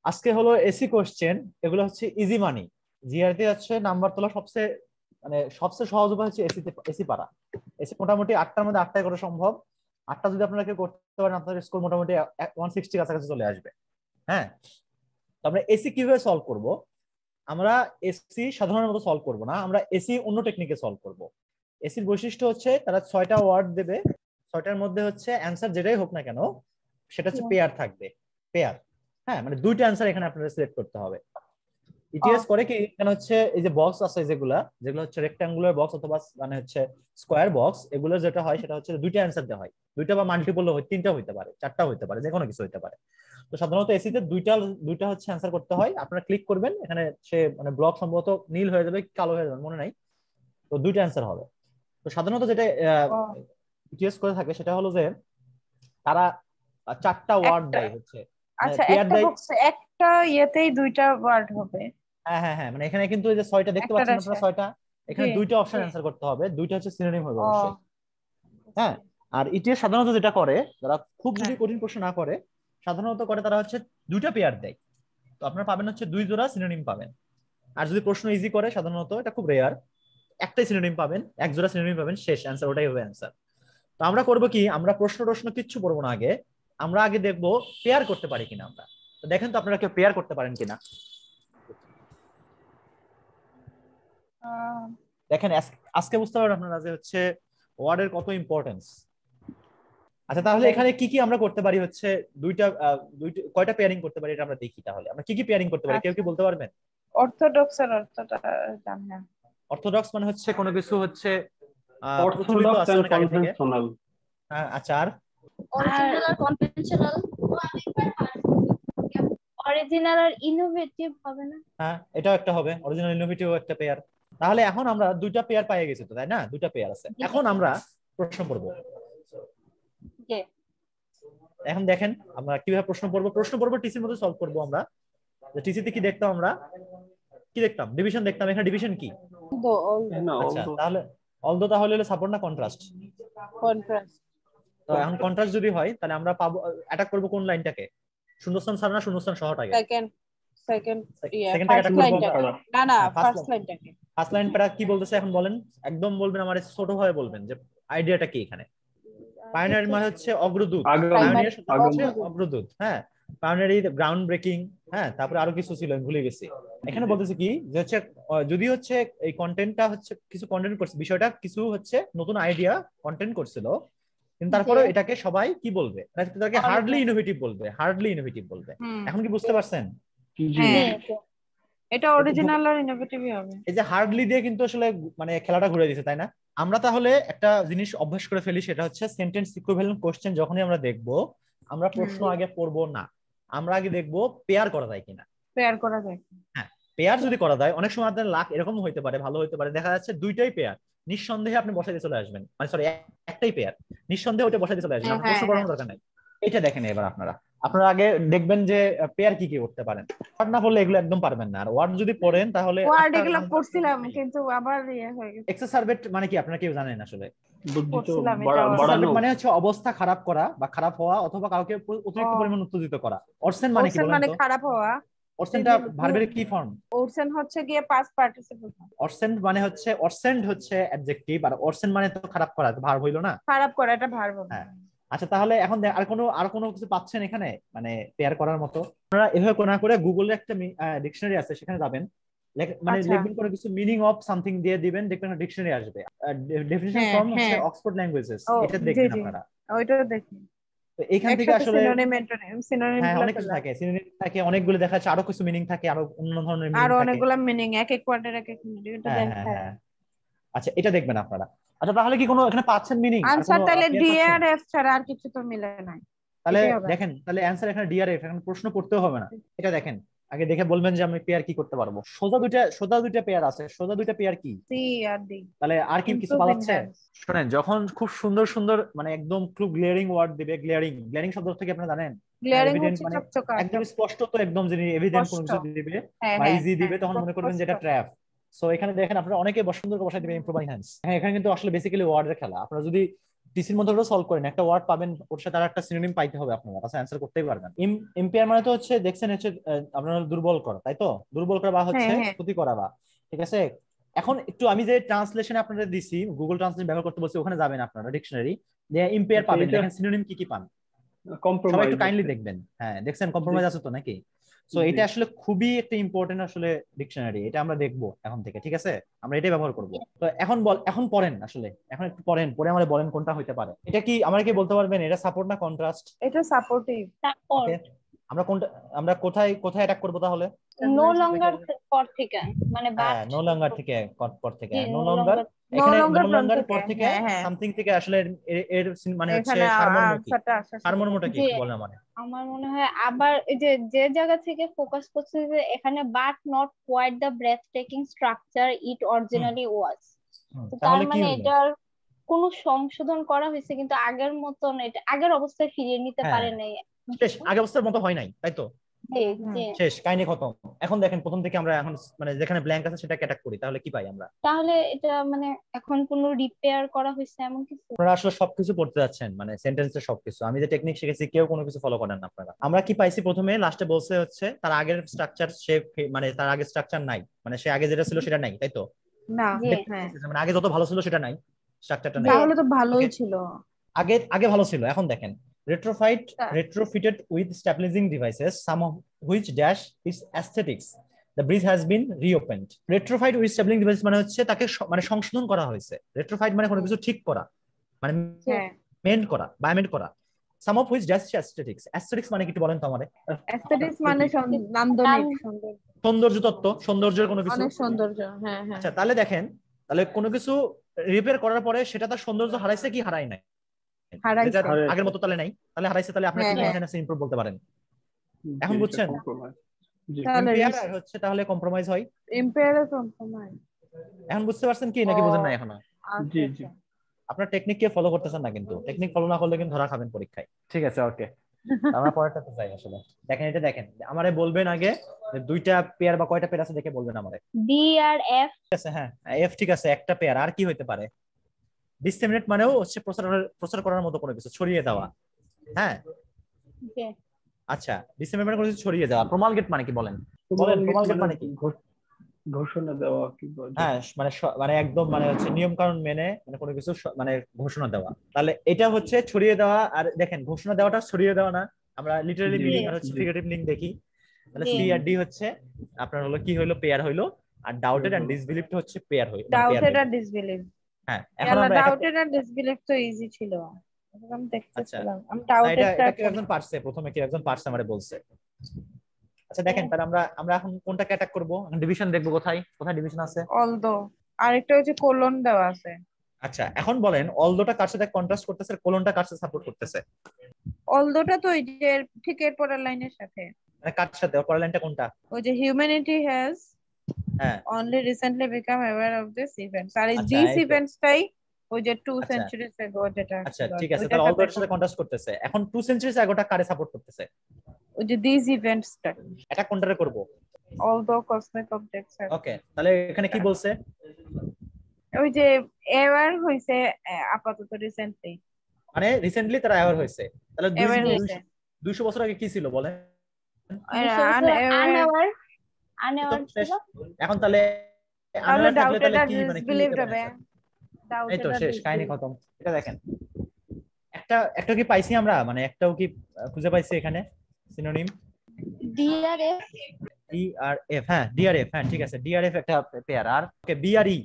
আজকে হলো AC question. এগুলো হচ্ছে ইজি মানি। জিআরটি হচ্ছে নাম্বার তোলা সবচেয়ে সবচেয়ে সহজ উপায় হচ্ছে এসি পারা। এসি মোটামুটি 8টার মধ্যে 8টাই করা সম্ভব। 8টা যদি আপনারা কেউ করতে পারেন আপনাদের স্কোর মোটামুটি 160 কাছাকাছি চলে আসবে। হ্যাঁ, তো আমরা এসি কিভাবে সলভ করব? আমরা এসি সাধারণের মতো সলভ করব না, আমরা এসি অন্য টেকনিকে সলভ করব। এসির বৈশিষ্ট্য হচ্ছে তারা 6টা ওয়ার্ড দেবে, 6টার মধ্যে হচ্ছে অ্যান্সার যেটাই হোক না কেন সেটা হচ্ছে পেয়ার থাকবে। পেয়ার, হ্যাঁ, মানে দুইটা অ্যান্সার এখানে আপনাদের সিলেক্ট করতে হবে। ইটিএস করে কি এখানে হচ্ছে এই যে বক্স আছে যেগুলো যেগুলো হচ্ছে রেক্টাঙ্গুলার বক্স অথবা মানে হচ্ছে স্কোয়ার বক্স, এগুলো যেটা হয় সেটা হচ্ছে দুইটা অ্যান্সার দেওয়া হয়। দুইটা বা মাল্টিপল হয়, তিনটা হইতে পারে, চারটা হইতে পারে, যে কোনো কিছু হইতে পারে। তো সাধারণত এসিতে দুইটা দুইটা হচ্ছে অ্যান্সার করতে হয়। আপনারা ক্লিক করবেন এখানে, সে মানে ব্লক সম্ভবত নীল হয়ে যাবে, কালো হয়ে যাবে মনে নাই। তো দুইটা অ্যান্সার হবে। তো সাধারণত যেটা ইটিএস করে থাকে সেটা হলো যে তারা 4টা ওয়ার্ড একটা দেয় হচ্ছে, আচ্ছা পেয়ার একটা দেয়। বক্সে একটা ইয়েতেই দুইটা ওয়ার্ড হবে। হ্যাঁ হ্যাঁ হ্যাঁ, মানে এখানে কিন্তু এই যে 6টা দেখতে একটা পাচ্ছেন ড্যাশে। আপনারা, 6টা, জি এখানে দুইটা অপশন জি। অ্যান্সার করতে হবে, দুইটা হচ্ছে সিনোনিম হবে ও অবশ্যই। হ্যাঁ, বুঝছি। আর ইটিএস সাধারণত যেটা করে, যারা খুব যদি হ্যাঁ কঠিন প্রশ্ন না করে সাধারণত করে তারা হচ্ছে দুইটা পেয়ার দেয়। তো আপনারা পাবেন হচ্ছে 2 জোড়া সিনোনিম পাবেন। আর যদি প্রশ্ন ইজি করে, সাধারণত এটা খুব রেয়ার, একটাই সিনোনিম পাবেন, 1 জোড়া সিনোনিম পাবেন, শেষ অ্যান্সার ওটাই হবে অ্যান্সার। তো আমরা করবো কি, আমরা প্রশ্ন কিচ্ছু পড়বো না আগে, আমরা আগে দেখবো পেয়ার করতে পারি কিনা আমরা। তো দেখেন তো আপনারা কেউ পেয়ার করতে পারেন কিনা। আহ, দেখেন আজকে বুঝতে পারবেন আপনারা যে হচ্ছে ওয়ার্ডের কত ইম্পর্টেন্স। আচ্ছা, তাহলে বলেন। এখানে কি কি আমরা করতে পারি হচ্ছে দুইটা কয়টা পেয়ারিং করতে পারি এটা আমরা দেখি। তাহলে আমরা কি কি পেয়ারিং করতে পারি, কেউ কি আচ্ছা বলতে পারবেন? অর্থোডক্সের অর্থটা জানি না। অর্থোডক্স মানে হচ্ছে কোনো কিছু হচ্ছে প্রচলিত অর্থোডক্স আছে এন্ড অনেক আগে থেকে। কনভেনশনাল। হ্যাঁ, আচ্ছা, আর অরিজিনাল আর কনভেনশনাল। অরিজিনাল আর ইনোভেটিভ হবে না? হ্যাঁ, এটাও একটা হবে, অরিজিনাল ইনোভেটিভ একটা পেয়ার। তাহলে এখন আমরা দুইটা পেয়ার পেয়ে গেছি তো, তাই না? দুইটা পেয়ার আছে, এখন আমরা প্রশ্ন পড়বো। জি। এখন দেখেন আমরা কিভাবে প্রশ্ন পড়বো টিসির মধ্যে সলভ করবো আমরা। টিসিতে কি দেখতাম আমরা, কি দেখতাম? ডিভিশন দেখতাম। এখানে ডিভিশন কি? আচ্ছা, তাহলে অলদো তাহলে হলো সাপোর্ট না কন্ট্রাস্ট? কন্ট্রাস্ট। তো এখন কন্ট্রাস্ট যদি হয় তাহলে আমরা পাবো, অ্যাটাক করবো কোন লাইনটাকে? শূন্যস্থান ছাড়া না শূন্যস্থান সহটাকে? সেকেন্ড সেকেন্ড সেকেন্ডটাকে ফার্স্ট অ্যাটাক করবো আমরা। লাইনটাকে। না না হ্যাঁ, ফার্স্ট লাইনটাকে। ফার্স্ট লাইন প্যারা কি বলতেছে এখন বলেন, একদম বলবেন, আমার ছোট ভাবে বলবেন যে আইডিয়াটা কি এখানে। পায়োনিয়ার মানে হচ্ছে অগ্রদূত, প্রাইমারি পায়োনিয়ার শব্দটা হচ্ছে অগ্রদূত। হ্যাঁ, পায়োনিয়ারি গ্রাউন্ড ব্রেকিং। হ্যাঁ, তারপরে আরো কিছু ছিল আমি ভুলে গেছি। এখানে বলতেছে কি যে হচ্ছে যদি হচ্ছে এই কন্টেন্টটা হচ্ছে কিছু কন্টেন্ট করছে, বিষয়টা কিছু হচ্ছে নতুন আইডিয়া কন্টেন্ট করছিল, কিন্তু তারপরে এটাকে সবাই কি বলবে, তাকে হার্ডলি ইনোভেটিভ বলবে, হার্ডলি ইনোভেটিভ বলবে। এখন কি বুঝতে পারছেন? হ্যাঁ এটা অরিজিনাল আর ইনোভেটিভই হবে। এই যে হার্ডলি দিয়ে কিন্তু আসলে মানে খেলাটা ঘুরে দিছে, তাই না? আমরা তাহলে একটা জিনিস অভ্যাস করে ফেলি, সেটা হচ্ছে সেন্টেন্স ইকুইভ্যালেন্ট কোশ্চেন যখনই আমরা দেখব, আমরা প্রশ্ন আগে পড়বো না, আমরা আগে দেখবো পেয়ার করা যায় কিনা। পেয়ার করা যায়। হ্যাঁ, পেয়ার যদি করা যায়, অনেক সময় আপনার লাক এরকম হইতে পারে, ভালো হইতে পারে, দেখা যাচ্ছে দুইটাই পেয়ার, নিঃসন্দেহে আপনি বসাই দিয়ে চলে আসবেন, মানে সরি একটাই পেয়ার, নিঃসন্দেহে ওইটা বসাই দিয়ে চলে আসবেন, আপনার প্রশ্ন করার দরকার নাই। এটা দেখেন এবার আপনারা, আপনারা আগে দেখবেন যে পেয়ার কি কি করতে পারেন। ওয়ার্ড না পড়লে এগুলো একদম পারবেন না, আর ওয়ার্ড যদি পড়েন তাহলে ওয়ার্ড এগুলো পড়ছিলাম কিন্তু আবার হয়ে গেছে। এক্সাসারবেট মানে কি আপনারা কেউ জানেন আসলে? পড়ছিলাম এক্সাসারবেট মানে হচ্ছে অবস্থা খারাপ করা বা খারাপ হওয়া, অথবা কাউকে অতিরিক্ত পরিমাণ উত্তেজিত করা। অরসেন মানে কি বলেন তো? খারাপ হওয়া। অরসেনটা ভার্বের কি ফর্ম? অরসেন হচ্ছে গিয়ে পাস্ট পার্টিসিপল। অরসেন্ট মানে হচ্ছে, অরসেন্ট হচ্ছে অ্যাডজেক্টিভ, আর অরসেন মানে তো খারাপ করা, ভার্ব হইলো না? খারাপ করা এটা ভার্ব। হ্যাঁ, আচ্ছা, তাহলে এখন আর কোনো কিছু পাচ্ছেন এখানে মানে পেয়ার করার মতো? আপনারা এভাবে না করে গুগলে একটা ডিকশনারি আছে, সেখানে যাবেন, মানে লিখবেন কোনো কিছু মিনিং অফ সামথিং দিয়ে দিবেন, দেখবেন ডিকশনারি আসবে। ডেফিনিশন ফর্ম হচ্ছে অক্সফোর্ড ল্যাঙ্গুয়েজেস, এটা দেখবেন আপনারা। ওইটা দেখি। তো এখান থেকে আসলে সিনোনিম হ্যাঁ অনেক কিছু থাকে, সিনোনিম থাকে, অনেকগুলো দেখা যাচ্ছে, আরো কিছু মিনিং থাকে, আরো অন্য ধরনের মিনিং আরো থাকে, অনেকগুলো মিনিং, এক এক ওয়ার্ডের এক এক মিনিং, এটা হ্যাঁ হ্যাঁ হ্যাঁ। আচ্ছা, এটা দেখবেন আপনারা। আচ্ছা, তাহলে কি কোনো এখানে পাচ্ছেন মিনিং? আনসার তাহলে ডি আর এফ ছাড়া আর কিছু তো মিলে নাই। তাহলে দেখেন, তাহলে অ্যানসার এখানে ডি আর এফ, এখানে প্রশ্ন করতেও হবে না। এটা দেখেন, আগে দেখে বলবেন যে আমি পেয়ার কি করতে পারবো। সোজা দুইটা পেয়ার আছে, সোজা দুইটা পেয়ার কি? সি আর ডি। তাহলে আর কি কিছু পাচ্ছে? শুনেন, যখন খুব সুন্দর সুন্দর মানে একদম খুব গ্লেয়ারিং ওয়ার্ড দিবে, গ্লেয়ারিং শব্দ থেকে আপনারা জানেন, গ্লেয়ারিং হচ্ছে মানে চকচকা, একদম স্পষ্ট, তো একদম যিনি এভিডেন্ট কোন কিছু দিবে বা ইজি দিবে, তখন মনে করবেন যে এটা ট্র্যাপ। সো এখানে দেখেন আপনারা অনেকে সুন্দর করে বসাই দিবে ইমপ্রুভ হ্যান্ডস। হ্যাঁ, এখানে কিন্তু আসলে বেসিক্যালি ওয়ার্ডের খেলা। আপনারা যদি টিসির মধ্যে ওটা সলভ করেন, একটা ওয়ার্ড পাবেন, ওর সাথে আর একটা সিনোনিম পাইতে হবে আপনার কাছে, অ্যান্সার করতেই পারবেন। ইম্পেয়ার মানে তো হচ্ছে দেখছেন হচ্ছে আপনার দুর্বল করা, তাই তো? দুর্বল করা বা হচ্ছে হ্যাঁ হ্যাঁ ক্ষতি করা বা, ঠিক আছে। এখন একটু আমি যে ট্রান্সলেশন আপনাদের দিছি, গুগল ট্রান্সলেশন ব্যবহার করতে বলছি, ওখানে যাবেন আপনারা ডিকশনারি, যে ইম্পেয়ার আচ্ছা, পাবেন, এটা দেখেন সিনোনিম কি কি পান। সবাই কম্প্রোমাইজ একটু কাইন্ডলি আছে। দেখবেন। হ্যাঁ দেখছেন কম্প্রোমাইজ আছে তো নাকি? সো জি। এটা আসলে খুবই একটা ইম্পর্টেন্ট আসলে ডিকশনারি, এটা আমরা দেখবো এখন থেকে, ঠিক আছে? আমরা এটাই ব্যবহার করব। তো এখন পড়েন আসলে, এখন একটু পড়েন, পড়ে আমাদের বলেন কোনটা হইতে পারে। এটা কি আমরা কি বলতে পারবেন এটা সাপোর্ট না কন্ট্রাস্ট? এটা সাপোর্টিভ। তারপর ওকে, আমরা কোনটা, আমরা কোথায় কোথায় অ্যাটাক করবো তাহলে? নো লঙ্গার পর থেকে, মানে হ্যাঁ, বাট নো লঙ্গার থেকে, পর থেকে, জি নো নো লঙ্গার। লঙ্গার। নো এখানে নো লঙ্গার ফ্রম লঙ্গার থেকে, পর থেকে হ্যাঁ হ্যাঁ, সামথিং থেকে আসলে এর মানে হচ্ছে এখানে সারমর্ম কি? আনসারটা আসা শুরু সারমর্মটা কি যে একটু বলেন আমাদের। আমার মনে হয় আবার এই যে যে জায়গা থেকে ফোকাস করছে যে এখানে but not quite the breathtaking structure it hmm originally was, তো তার তাহলে কি মানে হলো? এটার কোনো সংশোধন করা হয়েছে কিন্তু আগের মতন এটা আগের অবস্থায় ফিরিয়ে নিতে হ্যাঁ, পারে নাই। শেষ, আগে অবস্থার মতো হয় নাই, তাই তো? জি হুম। জি। শেষ, কাহিনী খতম। এখন দেখেন প্রথম থেকে আমরা এখন মানে যেখানে ব্ল্যাঙ্ক আছে সেটা অ্যাটাক করি, তাহলে কি পাই আমরা? তাহলে এটা মানে এখন কোনো রিপেয়ার করা হয়েছে এমন কিছু? আপনারা আসলে সবকিছু পড়তে যাচ্ছেন, মানে সেন্টেন্সের সবকিছু, আমি যে টেকনিক শিখেছি কেউ কোনো কিছু ফলো করেন না আপনারা। আমরা কি পাইছি প্রথমে, লাস্টে বলছে হচ্ছে তার আগের স্ট্রাকচার সে মানে তার আগের স্ট্রাকচার নাই, মানে সে আগে যেটা ছিল সেটা নাই, তাই তো? না। জি হ্যাঁ, মানে আগে যত ভালো ছিল সেটা নাই, স্ট্রাকচারটা নাই। জি। তাহলে তো ভালোই Okay? ছিল। আগে আগে ভালো ছিল। এখন দেখেন তা- retrofitted with stabilizing devices, some of which dash its aesthetics, the bridge has been reopened. Retrofitted with stabilizing devices মানে হচ্ছে তাকে মানে সংশোধন করা হয়েছে। retrofit মানে কোনো কিছু ঠিক করা, মানে জি। হ্যাঁ, মেন্ড করা বা amend করা। some of which dash aesthetics, aesthetics মানে কি একটু বলেন তো আমারে। অ্যাস্থেটিক্স মানে নান্দনিক, সৌন্দর্য, সৌন্দর্য তত্ত্ব, সৌন্দর্যের কোনো কিছু। অনেক সৌন্দর্য। হ্যাঁ হ্যাঁ, আচ্ছা তাহলে দেখেন, তাহলে কোনো কিছু রিপেয়ার করার পরে সেটা তার সৌন্দর্য হারাইছে কি হারাই নাই? যেটা হারাইছে। আগের মতো তাহলে নাই, তাহলে হারাইছে, তাহলে আপনারা হ্যাঁ কি হ্যাঁ, বলছেন ইমপ্রুভ বলতে পারেন? এখন জি, এটা বুঝছেন? কম্প্রোমাইজ। জি। তাহলে ইম্পেয়ার আর হচ্ছে তাহলে কম্প্রোমাইজ হয়। Impair compromise. এখন বুঝতে পারছেন কি নাকি বোঝেন না এখনো? আচ্ছা জি, জি। আচ্ছা। আপনার টেকনিক কে ফলো করতেছেন না, কিন্তু টেকনিক ফলো না করলে কিন্তু ধরা খাবেন পরীক্ষায়। ঠিক আছে, ওকে, আমরা পরেরটাতে যাই। আসলে দেখেন, এটা দেখেন, আমারে বলবেন আগে যে দুইটা পেয়ার বা কয়টা পেয়ার আছে দেখে বলবেন আমারে। বি আর এফ। ঠিক আছে, হ্যাঁ এফ ঠিক আছে, একটা পেয়ার। আর কি হইতে পারে? ডিসেমিনেট মানেও হচ্ছে প্রচার করার মতো কোনো কিছু, ছড়িয়ে দেওয়া। হ্যাঁ, জি আচ্ছা, ডিসেমিনেট মানে কোনো কিছু ছড়িয়ে দেওয়া। প্রমালগেট মানে কি বলেন? বলেন প্রমালগেট মানে কি? ঘোষণা দেওয়া কি বলে? হ্যাঁ, মানে মানে একদম মানে হচ্ছে নিয়ম কানুন মেনে মানে কোনো কিছু মানে ঘোষণা দেওয়া। তাহলে এটা হচ্ছে ছড়িয়ে দেওয়া। আর দেখেন ঘোষণা দেওয়াটা ছড়িয়ে দেওয়া না, আমরা লিটারালি জি, মিনিং আর হচ্ছে জি। ফিগারেটিভ মিনিং দেখি। তাহলে জি। সি আর ডি হচ্ছে আপনার হলো কি হইলো, পেয়ার হইলো। আর ডাউটেড এন্ড ডিসবিলিভড হচ্ছে পেয়ার হইলো, মানে পেয়ার ডাউটেড হইলো। আর ডিসবিলিভ। হ্যাঁ, এখন ইয়ালা আমরা ডাউটেড আর ডিসবিলিভ তো ইজি ছিল, আমি আচ্ছা, দেখতেছিলাম। আমি না এটা ডাউটেডটা এটা কেউ একজন পারছে, প্রথমে কেউ একজন পারছে আমারে বলছে। আচ্ছা দেখেন, তাহলে আমরা আমরা এখন কোনটাকে অ্যাটাক করবো? ডিভিশন দেখবো, কোথায় কোথায় ডিভিশন আছে। অলদো, আরেকটা হচ্ছে কোলন দেওয়া আছে। আচ্ছা এখন বলেন, অলদোটা কার সাথে কন্ট্রাস্ট করতেছে, কোলনটা কার সাথে সাপোর্ট করতেছে? অলদোটা তো ওই যে ঠিক এর পরের লাইনের সাথে, মানে কার সাথে, পরের লাইনটা কোনটা? ওই যে হিউম্যানিটি হ্যাজ হ্যাঁ, only recently become aware of this events, আর এই আচ্ছা দিস এই তো। ইভেন্টসটাই ওই যে 2 আচ্ছা centuries ago যেটা আচ্ছা ছিল ঠিক আছে, ওইটার তাহলে সাথে অলদোর সাথে কন্ট্রাস্ট করতেছে। এখন 2 সেঞ্চুরিজ আগোটা কারে সাপোর্ট করতেছে? ওই যে দিস ইভেন্টসটা, এটা কোনটারে করব? although cosmic objects are, ওকে, তাহলে এখানে কি বলছে? ওই যে অ্যাওয়ার হইছে আপাতত রিসেন্টলি, মানে রিসেন্টলি তারা অ্যাওয়ার হয়েছে। তাহলে অ্যাওয়ার হইছে। 200 বছর আগে কি ছিল বলেন? আনএওয়ার তো আনএওয়ার শেষ। ছিল। এখন তাহলে তাহলে আনঅ্যাওয়ার থাকলে ডাউটেড তাহলে আর কি মানে কি ডিসবিলিভড হতে পারে হবে, answer? এই তো ডাউটেড আর শেষ, কাহিনী ডিসবিলিভড। খতম। এটা দেখেন, একটা কি পাইছি আমরা, মানে একটাও কি খুঁজে পাইছি এখানে সিনোনিম? ডি আর এফ। ডিআরএফ, হ্যাঁ ডিআরএফ, হ্যাঁ ঠিক আছে, ডিআরএফ একটা পেয়ার। আর ওকে বিআরই।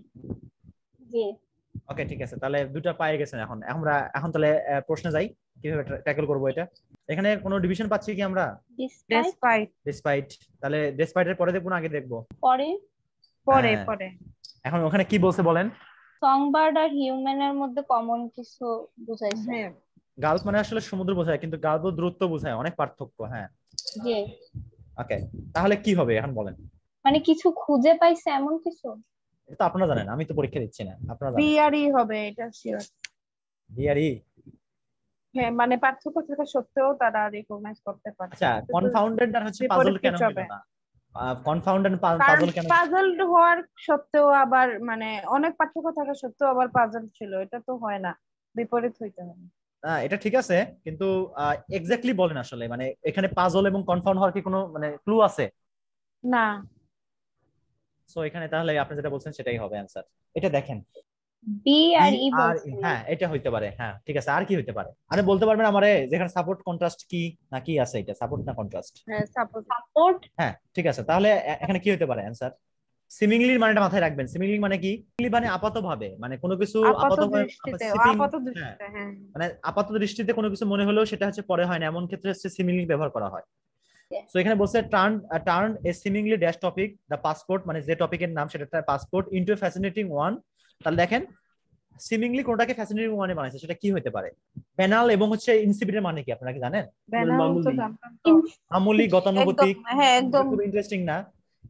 জি ওকে ঠিক আছে, তাহলে দুটো পায়ে গেছেন। এখন আমরা এখন তাহলে প্রশ্নে যাই, কিভাবে ট্যাকল করব এটা। এখানে কোনো ডিভিশন পাচ্ছি কি আমরা? ডিসপাইট ডেসপাইট ডিসপাইট, তাহলে ডিসপাইটের পরে দেখবো না আগে দেখবো? পরে। পরে হ্যাঁ। পরে এখন ওখানে কি বলছে বলেন? সংবার্ড আর হিউম্যানের মধ্যে কমন কিছু বুঝাইছে। হ্যাঁ, গালফ মানে আসলে সমুদ্র বোঝায়, কিন্তু গালফ দূরত্ব বোঝায়, অনেক পার্থক্য। হ্যাঁ জি ওকে, তাহলে কি হবে এখন বলেন? মানে কিছু খুঁজে পাইছে এমন কিছু। এটা তো আপনারা জানেন, আমি তো পরীক্ষা দিচ্ছি না, আপনারা জানেন। বিআরই হবে এটা শিওর। ডিআরই। হ্যাঁ, মানে পার্থক্য থাকা সত্ত্বেও তারা রিকগনাইজ করতে পারছে। আচ্ছা, কনফাউন্ডেড আর হচ্ছে পাজল কেন হলো না? কনফাউন্ডেড পাজল কেন? পাজলড হওয়ার সত্ত্বেও আবার মানে অনেক পার্থক্য থাকা সত্ত্বেও আবার পাজল ছিল, এটা তো হয় না। বিপরীত হইতে হবে। এটা ঠিক আছে, কিন্তু এক্স্যাক্টলি বলেন আসলে, মানে এখানে পাজল এবং কনফাউন্ড হওয়ার কি কোনো মানে ক্লু আছে? না, সো এখানে তাহলে আপনি যেটা বলছেন সেটাই হবে অ্যান্সার। এটা দেখেন, বি আর ই আর বলছে। হ্যাঁ এটা হইতে পারে। হ্যাঁ ঠিক আছে, আর কি হইতে পারে? আরে বলতে পারবেন আমারে যেখানে সাপোর্ট কন্ট্রাস্ট কি না কি আছে? এটা সাপোর্ট না কন্ট্রাস্ট? হ্যাঁ সাপোজ। সাপোর্ট। হ্যাঁ ঠিক আছে, তাহলে এখানে কি হইতে পারে অ্যান্সার? সিমিংলির মানেটা মাথায় রাখবেন। সিমিংলি মানে কি? Simingly মানে আপাতভাবে, মানে কোনো কিছু আপাত দৃষ্টিতে, আপাত হ্যাঁ, দৃষ্টিতে, হ্যাঁ। মানে আপাত দৃষ্টিতে কোনো কিছু মনে হলেও সেটা হচ্ছে পরে হয় না, এমন ক্ষেত্রে হচ্ছে সিমিংলি ব্যবহার করা হয়। সো এখানে বলছে turn A seemingly dash topic the passport, মানে যে টপিকের নাম সেটা পাসপোর্ট, ইনটু ফ্যাসিনেটিং ওয়ান। তাহলে দেখেন সিমিংলি কোনটাকে ফ্যাসিনেটিং ওয়ানে বানাইছে, সেটা কি হতে পারে? ব্যানাল এবং হচ্ছে ইনসিপিডের মানে কি আপনারা কি জানেন? ব্যানার তো মামুলি। জানতাম তো। আমূলি, গতানুগতিক, একদম, হ্যাঁ একদম। খুব ইন্টারেস্টিং না?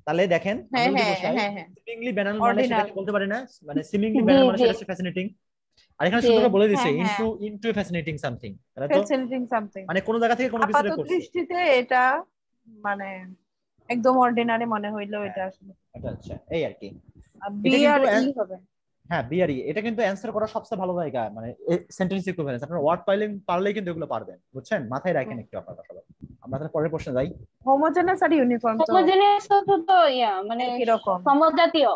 তাহলে দেখেন হ্যাঁ আমরা যদি হ্যাঁ বসাই হ্যাঁ হ্যাঁ। সিমিংলি ব্যানাল মানে অর্ডিনাল। সেটাকে বলতে পারি না, মানে সিমিংলি জি ব্যানাল মানে জি সেটা হচ্ছে ফ্যাসিনেটিং। আর এখানে জি। সুন্দর করে বলে দিছে হ্যাঁ হ্যাঁ। ইনটু ফ্যাসিনেটিং সামথিং, তাই তো? Fascinating something. মানে কোন জায়গা থেকে কোনো কিছু আপাত করছে। দৃষ্টিতে এটা মানে একদম অর্ডিনারি মনে হইলো এটা আসলে। এটা আচ্ছা এই আর কি। বি এটা আর কিন্তু ই হবে। হ্যাঁ বিআরই, এটা কিন্তু অ্যান্সার করার সবচেয়ে ভালো জায়গা, মানে সেন্টেন্স ইকুইভ্যালেন্স। আপনারা ওয়ার্ড পারলেই কিন্তু এগুলো পারবেন, বুঝছেন? মাথায় রাখেন একটু আপনারা সবাই। আমরা তাহলে পরের প্রশ্নে যাই। হোমোজেনাস আর ইউনিফর্ম তো হোমোজেনিয়াস তো ইয়া মানে একই রকম। সমজাতীয়।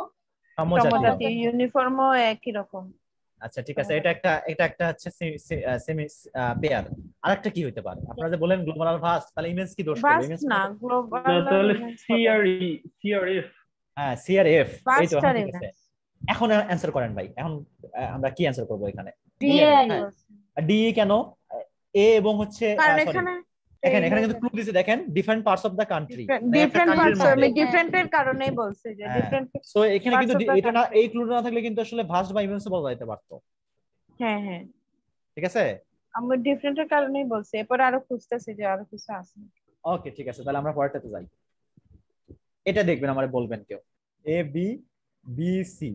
সমজাতীয়। ইউনিফর্মও একই রকম। আচ্ছা ঠিক আছে, এটা একটা হচ্ছে সেমি পেয়ার। আরেকটা কি হইতে পারে? আপনারা যে বলেন গ্লোবাল আর ভাস্ট, তাহলে ইমেজ কি দোষ করবে? বাস ইমেজ না, না, গ্লোবাল তাহলে সিআরএফ। হ্যাঁ সিআরএফ। এই তো, বাসটা এখন ঠিক আছে। এখন অ্যান্সার করেন ভাই। এখন আমরা কি অ্যান্সার করব এখানে? বি আর ই। ডি কেন? এ এবং হচ্ছে কারণ সরি, এখানে এখানে কিন্তু ক্লু দিছে দেখেন, different parts of the country, different parts, আমি মধ্যে। ডিফারেন্টের কারণেই বলছি যে ডিফারেন্ট সো এখানে কিন্তু parts of the এটা না, country। এই ক্লুটা না থাকলে কিন্তু আসলে ভাস্ট বা ইমেন্স বলা যাইতে পারতো। হ্যাঁ হ্যাঁ, ঠিক আছে, আমি ডিফারেন্টের কারণেই বলছি, এরপর আরো খুঁজতেছি যে আরো কিছু আছে। ওকে ঠিক আছে, তাহলে আমরা পরেরটাতে যাই। এটা দেখবেন, আমারে বলবেন কেউ A B B C.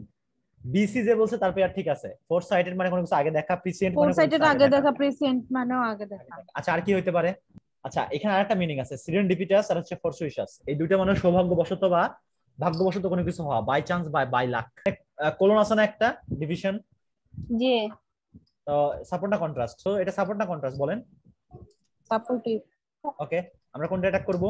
BC যে বলছে তারপরে আর ঠিক আছে, ফোর সাইটেড মানে কোনো কিছু আগে দেখা, প্রিসিয়েন্ট ফোর মানে কোনো সাইটেড কিছু আগে দেখা, প্রেসেন্ট মানেও আগে দেখা। আচ্ছা আর কি হইতে পারে? আচ্ছা এখানে আরেকটা মিনিং আছে, সিরেন্ডিপিটাস আর হচ্ছে ফরচুইটাস। এই দুইটা মানে সৌভাগ্যবশত বা ভাগ্যবশত কোনো কিছু হওয়া, by chance by luck. Colon আছে না একটা ডিভিশন? জি। তো সাপোর্ট না কন্ট্রাস্ট? সো এটা সাপোর্ট না কন্ট্রাস্ট বলেন? সাপোর্টিভ। ওকে, আমরা কোনটা অ্যাটাক করব?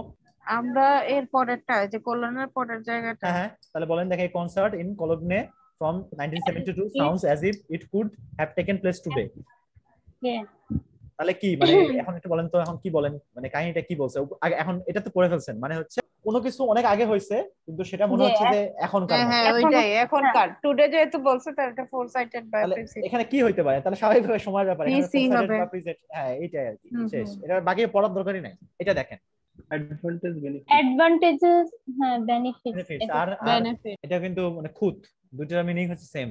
আমরা এর পরেরটা, যে কলোনের পরের জায়গাটা। হ্যাঁ তাহলে বলেন দেখে, concert in কলোগনে from 1972 sounds as if it could have taken place today. জি। তাহলে কি মানে এখন একটু বলেন তো, এখন কি বলেন, মানে কাহিনীটা কি বলছে? এখন এটা তো পড়ে ফেলছেন, মানে হচ্ছে কোনো কিছু অনেক আগে হয়েছে কিন্তু সেটা মনে হচ্ছে যে এখনকার হ্যাঁ মতো। ওইটাই এখনকার, টুডে যেহেতু বলছে তার এটা ফোর সাইটেড বাই তাহলে প্রেসেন্ট। এখানে কি হইতে পারে? তাহলে স্বাভাবিকভাবে সময়ের ব্যাপার, এখানে PC হবে। হ্যাঁ এইটাই আর কি, শেষ। এটা বাকি পড়ার দরকারই নাই। এটা দেখেন অ্যাডভান্টেজ বেনিফিট। অ্যাডভান্টেজেস, হ্যাঁ বেনিফিটস। benefits, আর এটা কিন্তু মানে খুদ দুইটার মিনিং হচ্ছে সেম।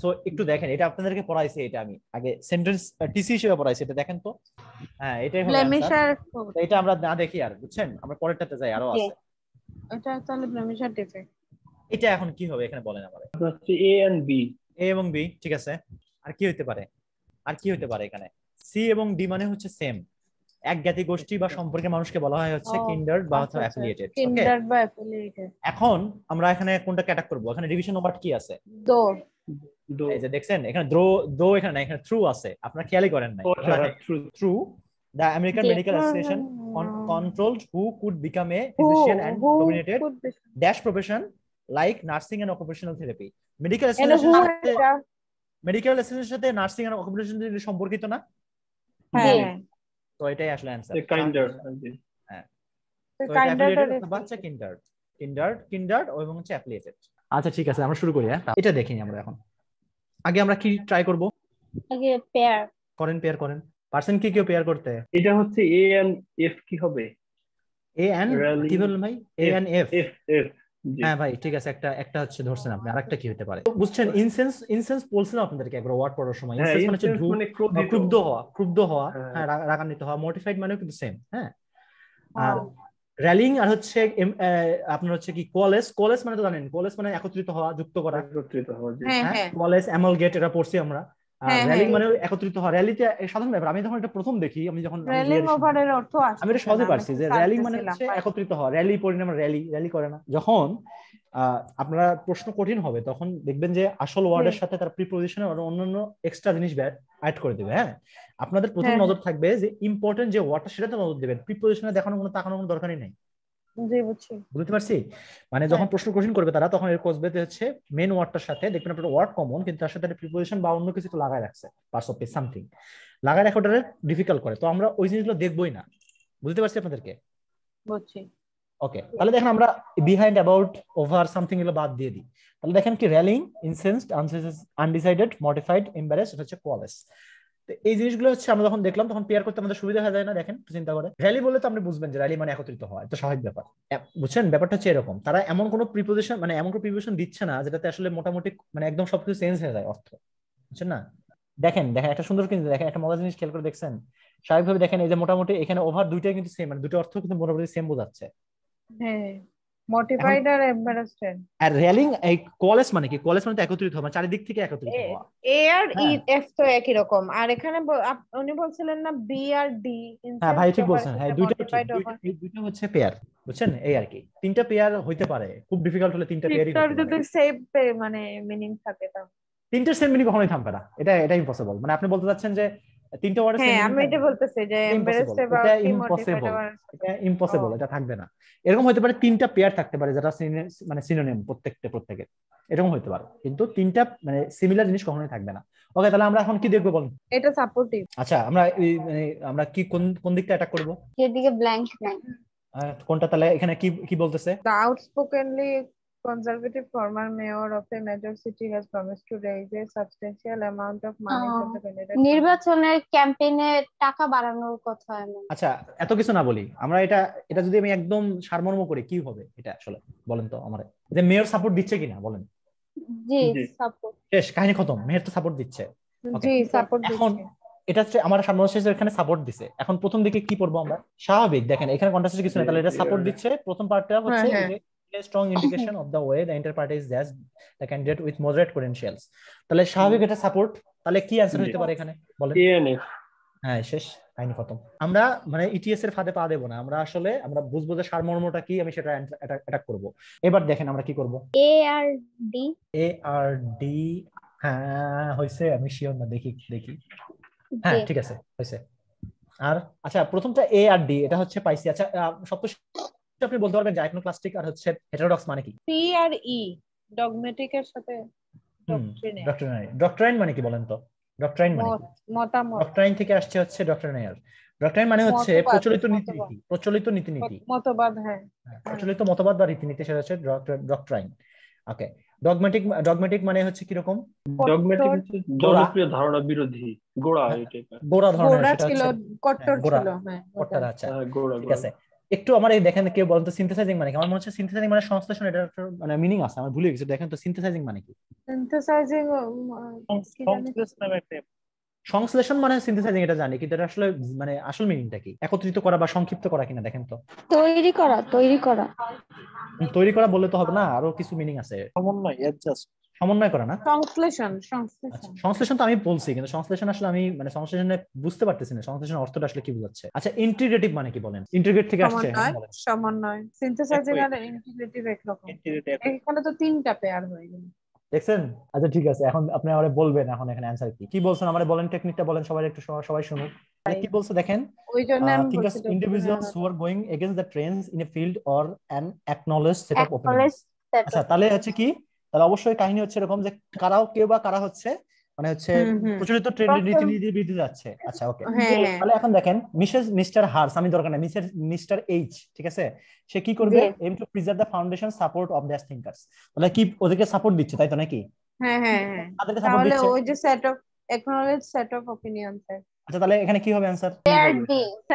সো একটু দেখেন, এটা আপনাদেরকে পড়াইছি, এটা আমি আগে সেন্টেন্স টিসি হিসেবে পড়াইছি, এটা দেখেন তো। হ্যাঁ এটাই হলো ব্লেমিশার, অ্যানসার। এটা আমরা না দেখি আর, বুঝছেন? আমরা পরেরটাতে যাই, আরো আছে। এটা তাহলে ব্লেমিশার ডিফেক্ট। এটা এখন কি হবে এখানে বলেন আমাদের? হচ্ছে এ এন্ড বি। এ এবং বি ঠিক আছে, আর কি হইতে পারে? আর কি হইতে পারে এখানে? সি এবং ডি মানে হচ্ছে সেম, এক জ্ঞাতি গোষ্ঠী বা সম্পর্কের মানুষকে বলা হয় হচ্ছে কিন্ডার্ড বা অ্যাফিলিয়েটেড। ওকে, কিন্ডার্ড বা অ্যাফিলিয়েটেড। এখন আমরা এখানে কোনটা ক্যাটাগ করব? এখানে ডিভিশন ওভার কি আছে? দোর। এই যে দেখছেন এখানে দো এখানে না, এখানে ট্রু আছে, আপনারা খেয়ালই করেন নাই। True the American medical association controlled who could become a physician and dominated dash profession like nursing and occupational therapy. Medical অ্যাসোসিয়েশনের সাথে নার্সিং এন্ড অকুপেশনাল থেরাপি সম্পর্কিত না? হ্যাঁ তো এটাই আসলে অ্যানসার। কাইন্ডার। হ্যাঁ, তো তো এটা কাইন্ডার্ড অ্যাফিলিয়েটেড বাচ্চা কিন্ডার্ড এবং হচ্ছে অ্যাফিলিয়েটেড। আচ্ছা ঠিক আছে, আমরা শুরু করি। হ্যাঁ এটা দেখিনি আমরা এখন। আগে আমরা কি ট্রাই করব? আগে পেয়ার পেয়ার করেন। পার্সন কি কেউ পেয়ার করতে? এটা হচ্ছে এ এন্ড এফ কি হবে? এ এন্ড কি বললেন ভাই? এ এন্ড এফ। এফ হ্যাঁ ভাই ঠিক আছে, একটা হচ্ছে ধরছেন আপনি, আরেকটা কি হতে পারে? বুঝছেন, ইনসেন্স বলছেন আপনাদেরকে একবার ওয়ার্ড পড়ার সময়। ইনসেন্স মানে হচ্ছে ক্রুদ্ধ হওয়া, হ্যাঁ রাগান্বিত হওয়া। মোটিফাইড মানেও কিন্তু সেম। হ্যাঁ, আর র্যালিং আর হচ্ছে আপনার হচ্ছে কি কোয়ালেস মানে তো জানেন, কোয়ালেস মানে একত্রিত হওয়া, যুক্ত করা। একত্রিত হওয়া। হ্যাঁ কোয়ালেস, অ্যামালগেট, এটা পড়ছি আমরা। হ্যাঁ, র্যালিং হ্যাঁ। মানে একত্রিত হওয়া, র্যালিতে সাধারণ ব্যাপার। আমি যখন এটা প্রথম দেখি, আমি যখন রেলিং ওভারের অর্থ আমি এটা আসছে সহজে না, আমি পারছি একটু যে সার্চ র্যালিং মানে দিছিলাম হচ্ছে একত্রিত হওয়া। র্যালি পড়ি না, র্যালি র্যালি করে না। যখন আপনারা প্রশ্ন কঠিন হবে তখন দেখবেন যে আসল ওয়ার্ডের সাথে তার প্রিপোজিশন আর অন্যান্য এক্সট্রা জিনিস অ্যাড করে দেবে। হ্যাঁ, আপনাদের প্রথম হ্যাঁ, নজর থাকবে যে ইম্পর্টেন্ট যে ওয়ার্ডটা সেটাতে নজর দেবেন, প্রিপোজিশনে দেখানো কোনো তাকানোর কোনো দরকারই নেই। জি বুঝছি। বুঝতে পারছি? মানে যখন প্রশ্ন কঠিন করবে তারা, তখন এর কসবেতে হচ্ছে মেন ওয়ার্ডটার সাথে দেখবেন আপনার ওয়ার্ড কমন, কিন্তু তার সাথে প্রিপোজিশন বা অন্য কিছু লাগায় রাখছে, পার্টস অফ স্পিচ সামথিং লাগায় রাখা, ওটা ডিফিকাল্ট করে। তো আমরা ওই জিনিসগুলো দেখবোই না। বুঝতে পারছি আপনাদেরকে? বুঝছি। ওকে, তাহলে দেখেন আমরা বিহাইন্ড, অ্যাবাউট, ওভার, সামথিং এগুলো বাদ দিয়ে দিই। তাহলে দেখেন কি র্যালিং, ইনসেন্সড, আনডিসাইডেড, মডিফাইড, এম্বারেসড, এটা হচ্ছে কোয়ালেস। তো এই জিনিসগুলো হচ্ছে আমরা যখন দেখলাম তখন পেয়ার করতে আমাদের সুবিধা হয়ে যায় না? দেখেন একটু চিন্তা করে, র্যালি বলে তো আপনি বুঝবেন যে র্যালি মানে একত্রিত হয়, তো স্বাভাবিক ব্যাপার। বুঝছেন ব্যাপারটা হচ্ছে এরকম, তারা এমন কোনো প্রিপোজিশন মানে এমন কোনো প্রিপোজিশন দিচ্ছে না যেটাতে আসলে মোটামুটি মানে একদম সবকিছু চেঞ্জ হয়ে যায় অর্থ। বুঝছেন না? দেখেন দেখেন একটা সুন্দর, কিন্তু দেখেন একটা মজার জিনিস খেয়াল করে দেখছেন, স্বাভাবিকভাবে দেখেন এই যে মোটামুটি এখানে ওভার দুইটাই কিন্তু সেম, মানে দুটো অর্থ কিন্তু মোটামুটি সেম বোঝাচ্ছে। হ্যাঁ, মোটিফাইড আর এম্বারাসড। আর রেলিং, এই কোয়ালেস মানে কি? কোয়ালেস মানে তো একত্রিত হওয়া, মানে চারিদিক থেকে একত্রিত হওয়া। এ আর ই হ্যাঁ এফ তো একই রকম। আর এখানে উনি বলছিলেন না বি আর ডি হ্যাঁ ভাই, ইনসেন্স ঠিক ওভার বলছেন, হ্যাঁ সেটা দুইটা ঠিক, মোটিফাইড ওভার। এই দুইটা হচ্ছে পেয়ার। বুঝছেন? এই আর কি, তিনটা পেয়ার হইতে পারে, খুব ডিফিকাল্ট হলে তিনটা পেয়ারই তিনটার হতে পারে। যদি সেম মানে মিনিং থাকে তাহলে। তিনটার সেম মিনিং কখনোই থাকবে না, এটা ইম্পসিবল। মানে আপনি বলতে চাচ্ছেন যে তিনটা ওয়ার্ডের সেম হ্যাঁ, মিনিং আমি এটা থাকবে? বলতেছি যে ইম্পসিবল, এম্বারাসড এটা অ্যাবাউট কি মোটিফাইড ইম্পসিবল, অ্যাবাউট। এটা ও ইম্পসিবল, এটা থাকবে না। এরকম হতে পারে তিনটা পেয়ার থাকতে পারে যেটা মানে সিনোনিম প্রত্যেকের, এরকম হতে পারে, কিন্তু তিনটা মানে সিমিলার জিনিস কখনোই থাকবে না। ওকে, তাহলে আমরা এখন কি দেখবো বলুন? এটা সাপোর্টিভ। আচ্ছা, আমরা মানে আমরা কি কোন কোন দিকটা অ্যাটাক করবো? যেদিকে ব্ল্যাঙ্ক নাই। কোনটা? তাহলে এখানে কি কি বলতেছে? The outspokenly conservative former mayor of a major city has promised to raise a substantial amount of money for the candidate. নির্বাচনের ক্যাম্পেইনে টাকা বাড়ানোর কথা এমন। আচ্ছা, এত কিছু না বলি আমরা, এটা এটা যদি আমি একদম সারমর্ম করি কি হবে এটা আসলে বলেন তো আমার, যে মেয়র সাপোর্ট দিচ্ছে কিনা বলেন। জি, জি। সাপোর্ট। শেষ, কাহিনী খতম, মেয়র তো সাপোর্ট দিচ্ছে। Okay. জি সাপোর্ট এখন দিচ্ছে। এটা হচ্ছে আমার সারমর্ম শেষে এখানে সাপোর্ট দিছে। এখন প্রথম দিকে কি পড়বো আমরা? স্বাভাবিক, দেখেন এখানে কন্ট্রাস্টের কিছু নেই, তাহলে এটা সাপোর্ট দিচ্ছে। প্রথম পার্টটা হচ্ছে হ্যাঁ, strong indication of the way the inter party is that the candidate with moderate potentials. তাহলে স্বাভাবিক এটা সাপোর্ট। তাহলে কি অ্যান্সার হতে পারে এখানে বলেন? A N F. হ্যাঁ, শেষ, কাহিনী খতম। আমরা মানে ইটিএস এর ফাঁদে পা দেবো না, আমরা আসলে আমরা বুঝবো যে সারমর্মটা কি, আমি সেটা অ্যাটাক করব। এবার দেখেন আমরা কি করব। এ আর ডি। এ আর ডি, হ্যাঁ হয়েছে, আমি শিওর না, দেখি দেখি। হ্যাঁ ঠিক আছে, হয়েছে। আর আচ্ছা, প্রথমটা এ আর ডি, এটা হচ্ছে পাইছি। আচ্ছা, সপ্তর্ষি আপনি বলতে পারবেন যে আইকনোক্লাস্টিক আর হচ্ছে হেটেরোডক্স মানে কি? পি আর ই ডগমেটিক এর সাথে ডক্ট্রাইন মানে কি বলেন তো? ডক্ট্রাইন মানে কি? মতামত। ডক্ট্রাইন থেকে আসছে হচ্ছে ডক্ট্রাইনার। ডক্ট্রাইন মানে হচ্ছে প্রচলিত নীতি, প্রচলিত নীতি, মতবাদ। হ্যাঁ, প্রচলিত মতবাদ বা রীতিনীতি, সেটা হচ্ছে ডক্ট্রাইন। ওকে, ডগমেটিক মানে হচ্ছে কি রকম? ডগমেটিক হচ্ছে জনপ্রিয় ধারণা বিরোধী, গোড়া এই টাইপের। গোড়া ধরনের, সেটা ছিল হচ্ছে কট্টর ছিল। হ্যাঁ, কট্টর। আচ্ছা গোড়া ঠিক আছে। একটু আমার এই দেখেন কেউ বলেন তো সিনথেসাইজিং মানে কি? আমার মনে হচ্ছে সিনথেসাইজিং মানে সংশ্লেষণ, এটা মানে মিনিং আছে, আমার ভুলে গেছি। দেখেন তো সিনথেসাইজিং মানে কি? সিনথেসাইজিং সংশ্লেষণ মানে সিনথেসাইজিং এটা জানি, কিন্তু এটা আসলে মানে আসল মিনিংটা কি? একত্রিত করা বা সংক্ষিপ্ত করা কিনা দেখেন তো। তৈরি করা। তৈরি করা বললে তো হবে না, আরো কিছু মিনিং আছে। সমন্বয় করা না? সংশ্লেষণ। সংশ্লেষণ তো আমি বলছি, কিন্তু সংশ্লেষণ আসলে আমি মানে সংশ্লেষণে বুঝতে পারতেছি না সংশ্লেষণ অর্থটা আসলে কি বোঝাচ্ছে। আচ্ছা, ইন্টিগ্রেটিভ মানে কি বলেন? ইন্টিগ্রেট থেকে আসছে। সমন্বয়। সিনথেসাইজিং আর ইন্টিগ্রেটিভ একরকম। এখানে তো তিনটা পেয়ার হয়ে গেল, দেখছেন? আচ্ছা ঠিক আছে, এখন আপনি আমারে বলবেন এখন এখানে অ্যানসার কি বলছেন, আমারে বলেন, টেকনিকটা বলেন, সবাই একটু সবাই শুনুক। কি বলছে দেখেন? ওই জন্য আমি thinkers, বলছিলাম individuals who are going against the trends in a field or an acknowledged set of opinions. আচ্ছা, তাহলে হচ্ছে কি? তাহলে অবশ্যই কাহিনী হচ্ছে এরকম যে কারা হচ্ছে মানে হচ্ছে প্রচলিত ট্রেন্ডের রীতিনীতির বিরুদ্ধে যাচ্ছে। আচ্ছা ওকে, তাহলে এখন দেখেন মিস্টার হার্স, আমি দরকার নাই, মিস্টার এইচ, ঠিক আছে, সে কি করবে? Aim to preserve the foundation support of the thinkers. তাহলে কি ওদেরকে সাপোর্ট দিচ্ছে, তাই তো নাকি? হ্যাঁ, তাহলে ওই যে set of acknowledge set of অপিনিয়নস। আচ্ছা, তাহলে এখানে কি হবে অ্যানসার?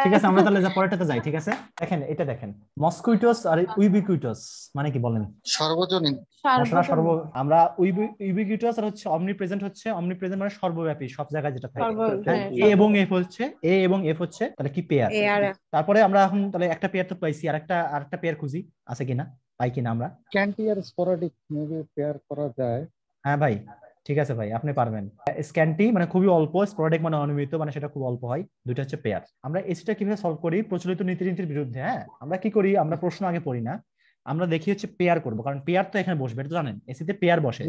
ঠিক আছে, আমরা তাহলে পরেরটাতে যাই। ঠিক আছে, দেখেন এটা দেখেন, মসকুইটোস আর উইবিকুইটোস মানে কি বলেন? সর্বজনীন। আমরা উইবিকুইটোস আর হচ্ছে অমনিপ্রেজেন্ট, হচ্ছে অমনিপ্রেজেন্ট মানে সর্বব্যাপী, সব জায়গায় যেটা থাকে। এ এবং এফ হচ্ছে তাহলে কি পেয়ার? তারপরে আমরা এখন তাহলে একটা পেয়ার তো পাইছি, আরেকটা পেয়ার খুঁজি আছে কিনা, পাই কিনা আমরা। ক্যান্টি আর স্পোরাডিক মেবি পেয়ার করা যায়। হ্যাঁ ভাই, ঠিক আছে ভাই, আপনি পারবেন। স্ক্যান্টি মানে খুবই অল্প, স্পোরাডিক মানে অনিয়মিত, মানে সেটা খুব অল্প হয়। দুইটা হচ্ছে পেয়ার। আমরা এসিটা কিভাবে সলভ করি? প্রচলিত নীতির বিরুদ্ধে। হ্যাঁ, আমরা কি করি, আমরা প্রশ্ন আগে পড়ি না, আমরা দেখি হচ্ছে পেয়ার করব, কারণ পেয়ার তো এখানে বসবে, এটা তো জানেন এসিতে পেয়ার বসে।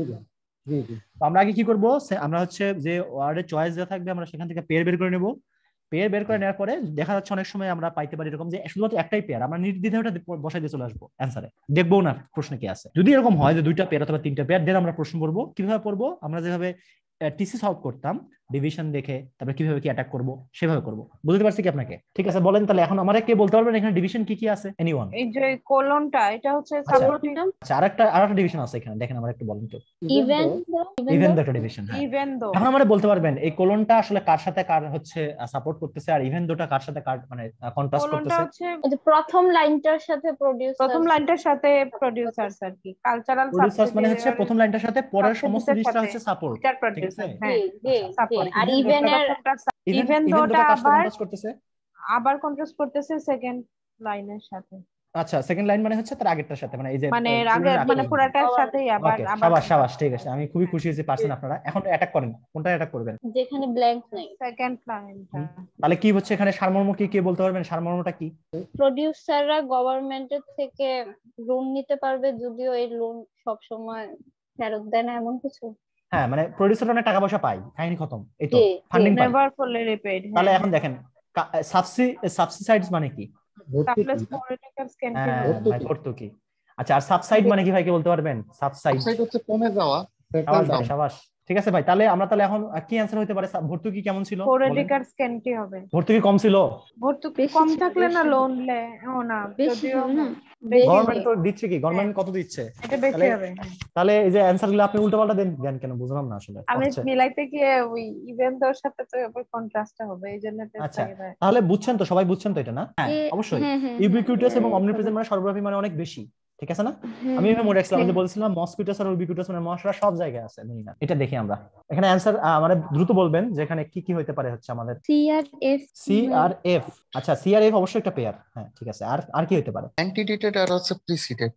তো আমরা আগে কি করব, আমরা হচ্ছে যে ওয়ার্ডের চয়েস দেওয়া থাকবে আমরা সেখান থেকে পেয়ার বের করে নেব। পেয়ার বের করে নেওয়ার পরে দেখা যাচ্ছে অনেক সময় আমরা পাইতে পারি এরকম যে শুধুমাত্র একটাই পেয়ার, আমরা নির্দ্বিধায় ওটা বসাই দিয়ে চলে আসবো অ্যান্সারে, দেখবো না প্রশ্নে কি আছে। যদি এরকম হয় যে দুইটা পেয়ার অথবা তিনটা পেয়ার, দেন আমরা প্রশ্ন পড়বো। কিভাবে পড়বো? আমরা যেভাবে টিসি সলভ করতাম, ডিভিশন দেখে তারপরে কিভাবে কি অ্যাটাক করবো সেভাবে করবো। বুঝতে পারছি কি আপনাকে? ঠিক আছে, বলেন তাহলে এখন আমারে কে বলতে পারবেন এখানে ডিভিশন কি কি আছে? এনিওয়ান? এই যে কোলনটা, এটা হচ্ছে সাপোর্টিভ। আচ্ছা, আরেকটা ডিভিশন আছে এখানে, দেখেন আমার একটু বলেন তো। ইভেন ইভেন দ্য একটা ডিভিশন। হ্যাঁ, ইভেন দো। এখন আমরা বলতে পারবেন এই কোলনটা আসলে কার সাথে কার হচ্ছে সাপোর্ট করতেছে, আর ইভেন দুটা কার সাথে কার মানে কন্ট্রাস্ট কোলনটা করতেছে? হচ্ছে প্রথম লাইনটার সাথে প্রোডিউসার, প্রথম লাইনটার সাথে প্রডিউসার্স আর কি, কালচারাল প্রোডিউসার্স মানে হচ্ছে প্রথম লাইনটার সাথে পরের সমস্ত জিনিসটা হচ্ছে সাপোর্ট। এটার ঠিক প্রডিউসার। আছে, হ্যাঁ, সাপোর্ট। আর ইভেন ইভেনের ইভেন দোটা দোটা কার সাথে আবার কন্ট্রাস্ট করতেছে? কন্ট্রাস্ট করতেছে সেকেন্ড লাইনের সাথে, আচ্ছা, সেকেন্ড লাইন মানে হচ্ছে তার আগেরটার সাথে, মানে এই যে মানে আগে মানে পুরাটার সাথেই আবার ওকে, আবার শাবাশ শাবাশ, ঠিক আছে, আমি খুবই খুশি হয়েছি পারছেন আপনারা। এখন অ্যাটাক করেন, কোনটা অ্যাটাক করবেন? যেখানে ব্ল্যাঙ্ক নাই। সেকেন্ড লাইনটা। তাহলে কি হচ্ছে এখানে সারমর্ম কি, কে বলতে পারবেন সারমর্মটা কি? প্রডিউসাররা গভর্নমেন্টের থেকে লোন নিতে পারবে, যদিও এই লোন সব সময় ফেরত দেয় না, এমন কিছু। হ্যাঁ, মানে প্রোডিউসার অনেক টাকা পয়সা পায়, কাহিনী খতম, এই তো জি, ফান্ডিং পায়। নেভার ফুলি রিপেইড। তাহলে এখন দেখেন সাবসিডাইজ মানে কি? সাপ্লাস পলিটিক্যাল হ্যাঁ স্ক্যান্ডাল। ভাই, ভর্তুকি। আচ্ছা, আর সাবসাইড মানে কি ভাই, কে বলতে পারবেন? সাবসাইড হচ্ছে কমে যাওয়া, শাবাশ ভাই, শাবাশ। ঠিক আছে ভাই, তাহলে আমরা তাহলে এখন কি অ্যান্সার হতে পারে? ভর্তুকি কেমন ছিল বলেন? পলিটিক্যাল স্ক্যান্ডি হবে। ভর্তুকি কম ছিল? ভর্তুকি বেশি কম ছিল, থাকলে না বেশি। লোন লে ও না, বেশি যদিও না, বেশি গভর্নমেন্ট হবে। তো দিচ্ছে কি, গভর্নমেন্ট কত দিচ্ছে? এটা বেশি তাহলে হবে। তাহলে এই যে অ্যান্সার গুলো আপনি উল্টো পাল্টা দেন কেন, বুঝলাম না আসলে। আমি আচ্ছা মিলাইতে গিয়ে ওই ইভেন দোর সাথে তো আবার কন্ট্রাস্টটা হবে, এই জন্য তো আচ্ছা, তাহলে বুঝছেন তো, সবাই বুঝছেন তো এটা না? হ্যাঁ এ- অবশ্যই। হ্যাঁ, হ্যাঁ, ইউবিকুইটাস এবং হ্যাঁ, অমনিপ্রেজেন্ট মানে সর্বব্যাপী, মানে অনেক বেশি, ঠিক আছে না? হ্যাঁ, আমি এভাবে মনে রাখছিলাম, আমি যে হ্যাঁ। বলছিলাম মসকুইটাস আর ইউবিকুইটাস মানে মশারা সব জায়গায় আছে, বুঝি না। এটা দেখি আমরা এখানে অ্যান্সার, মানে দ্রুত বলবেন যে এখানে কি কি হতে পারে হচ্ছে আমাদের। সি আর এফ। সি আর এফ। আচ্ছা, সি আর এফ অবশ্যই একটা পেয়ার। হ্যাঁ ঠিক আছে, আর আর কি হতে পারে? অ্যান্টিডেটেড আর হচ্ছে প্রিসিডেড।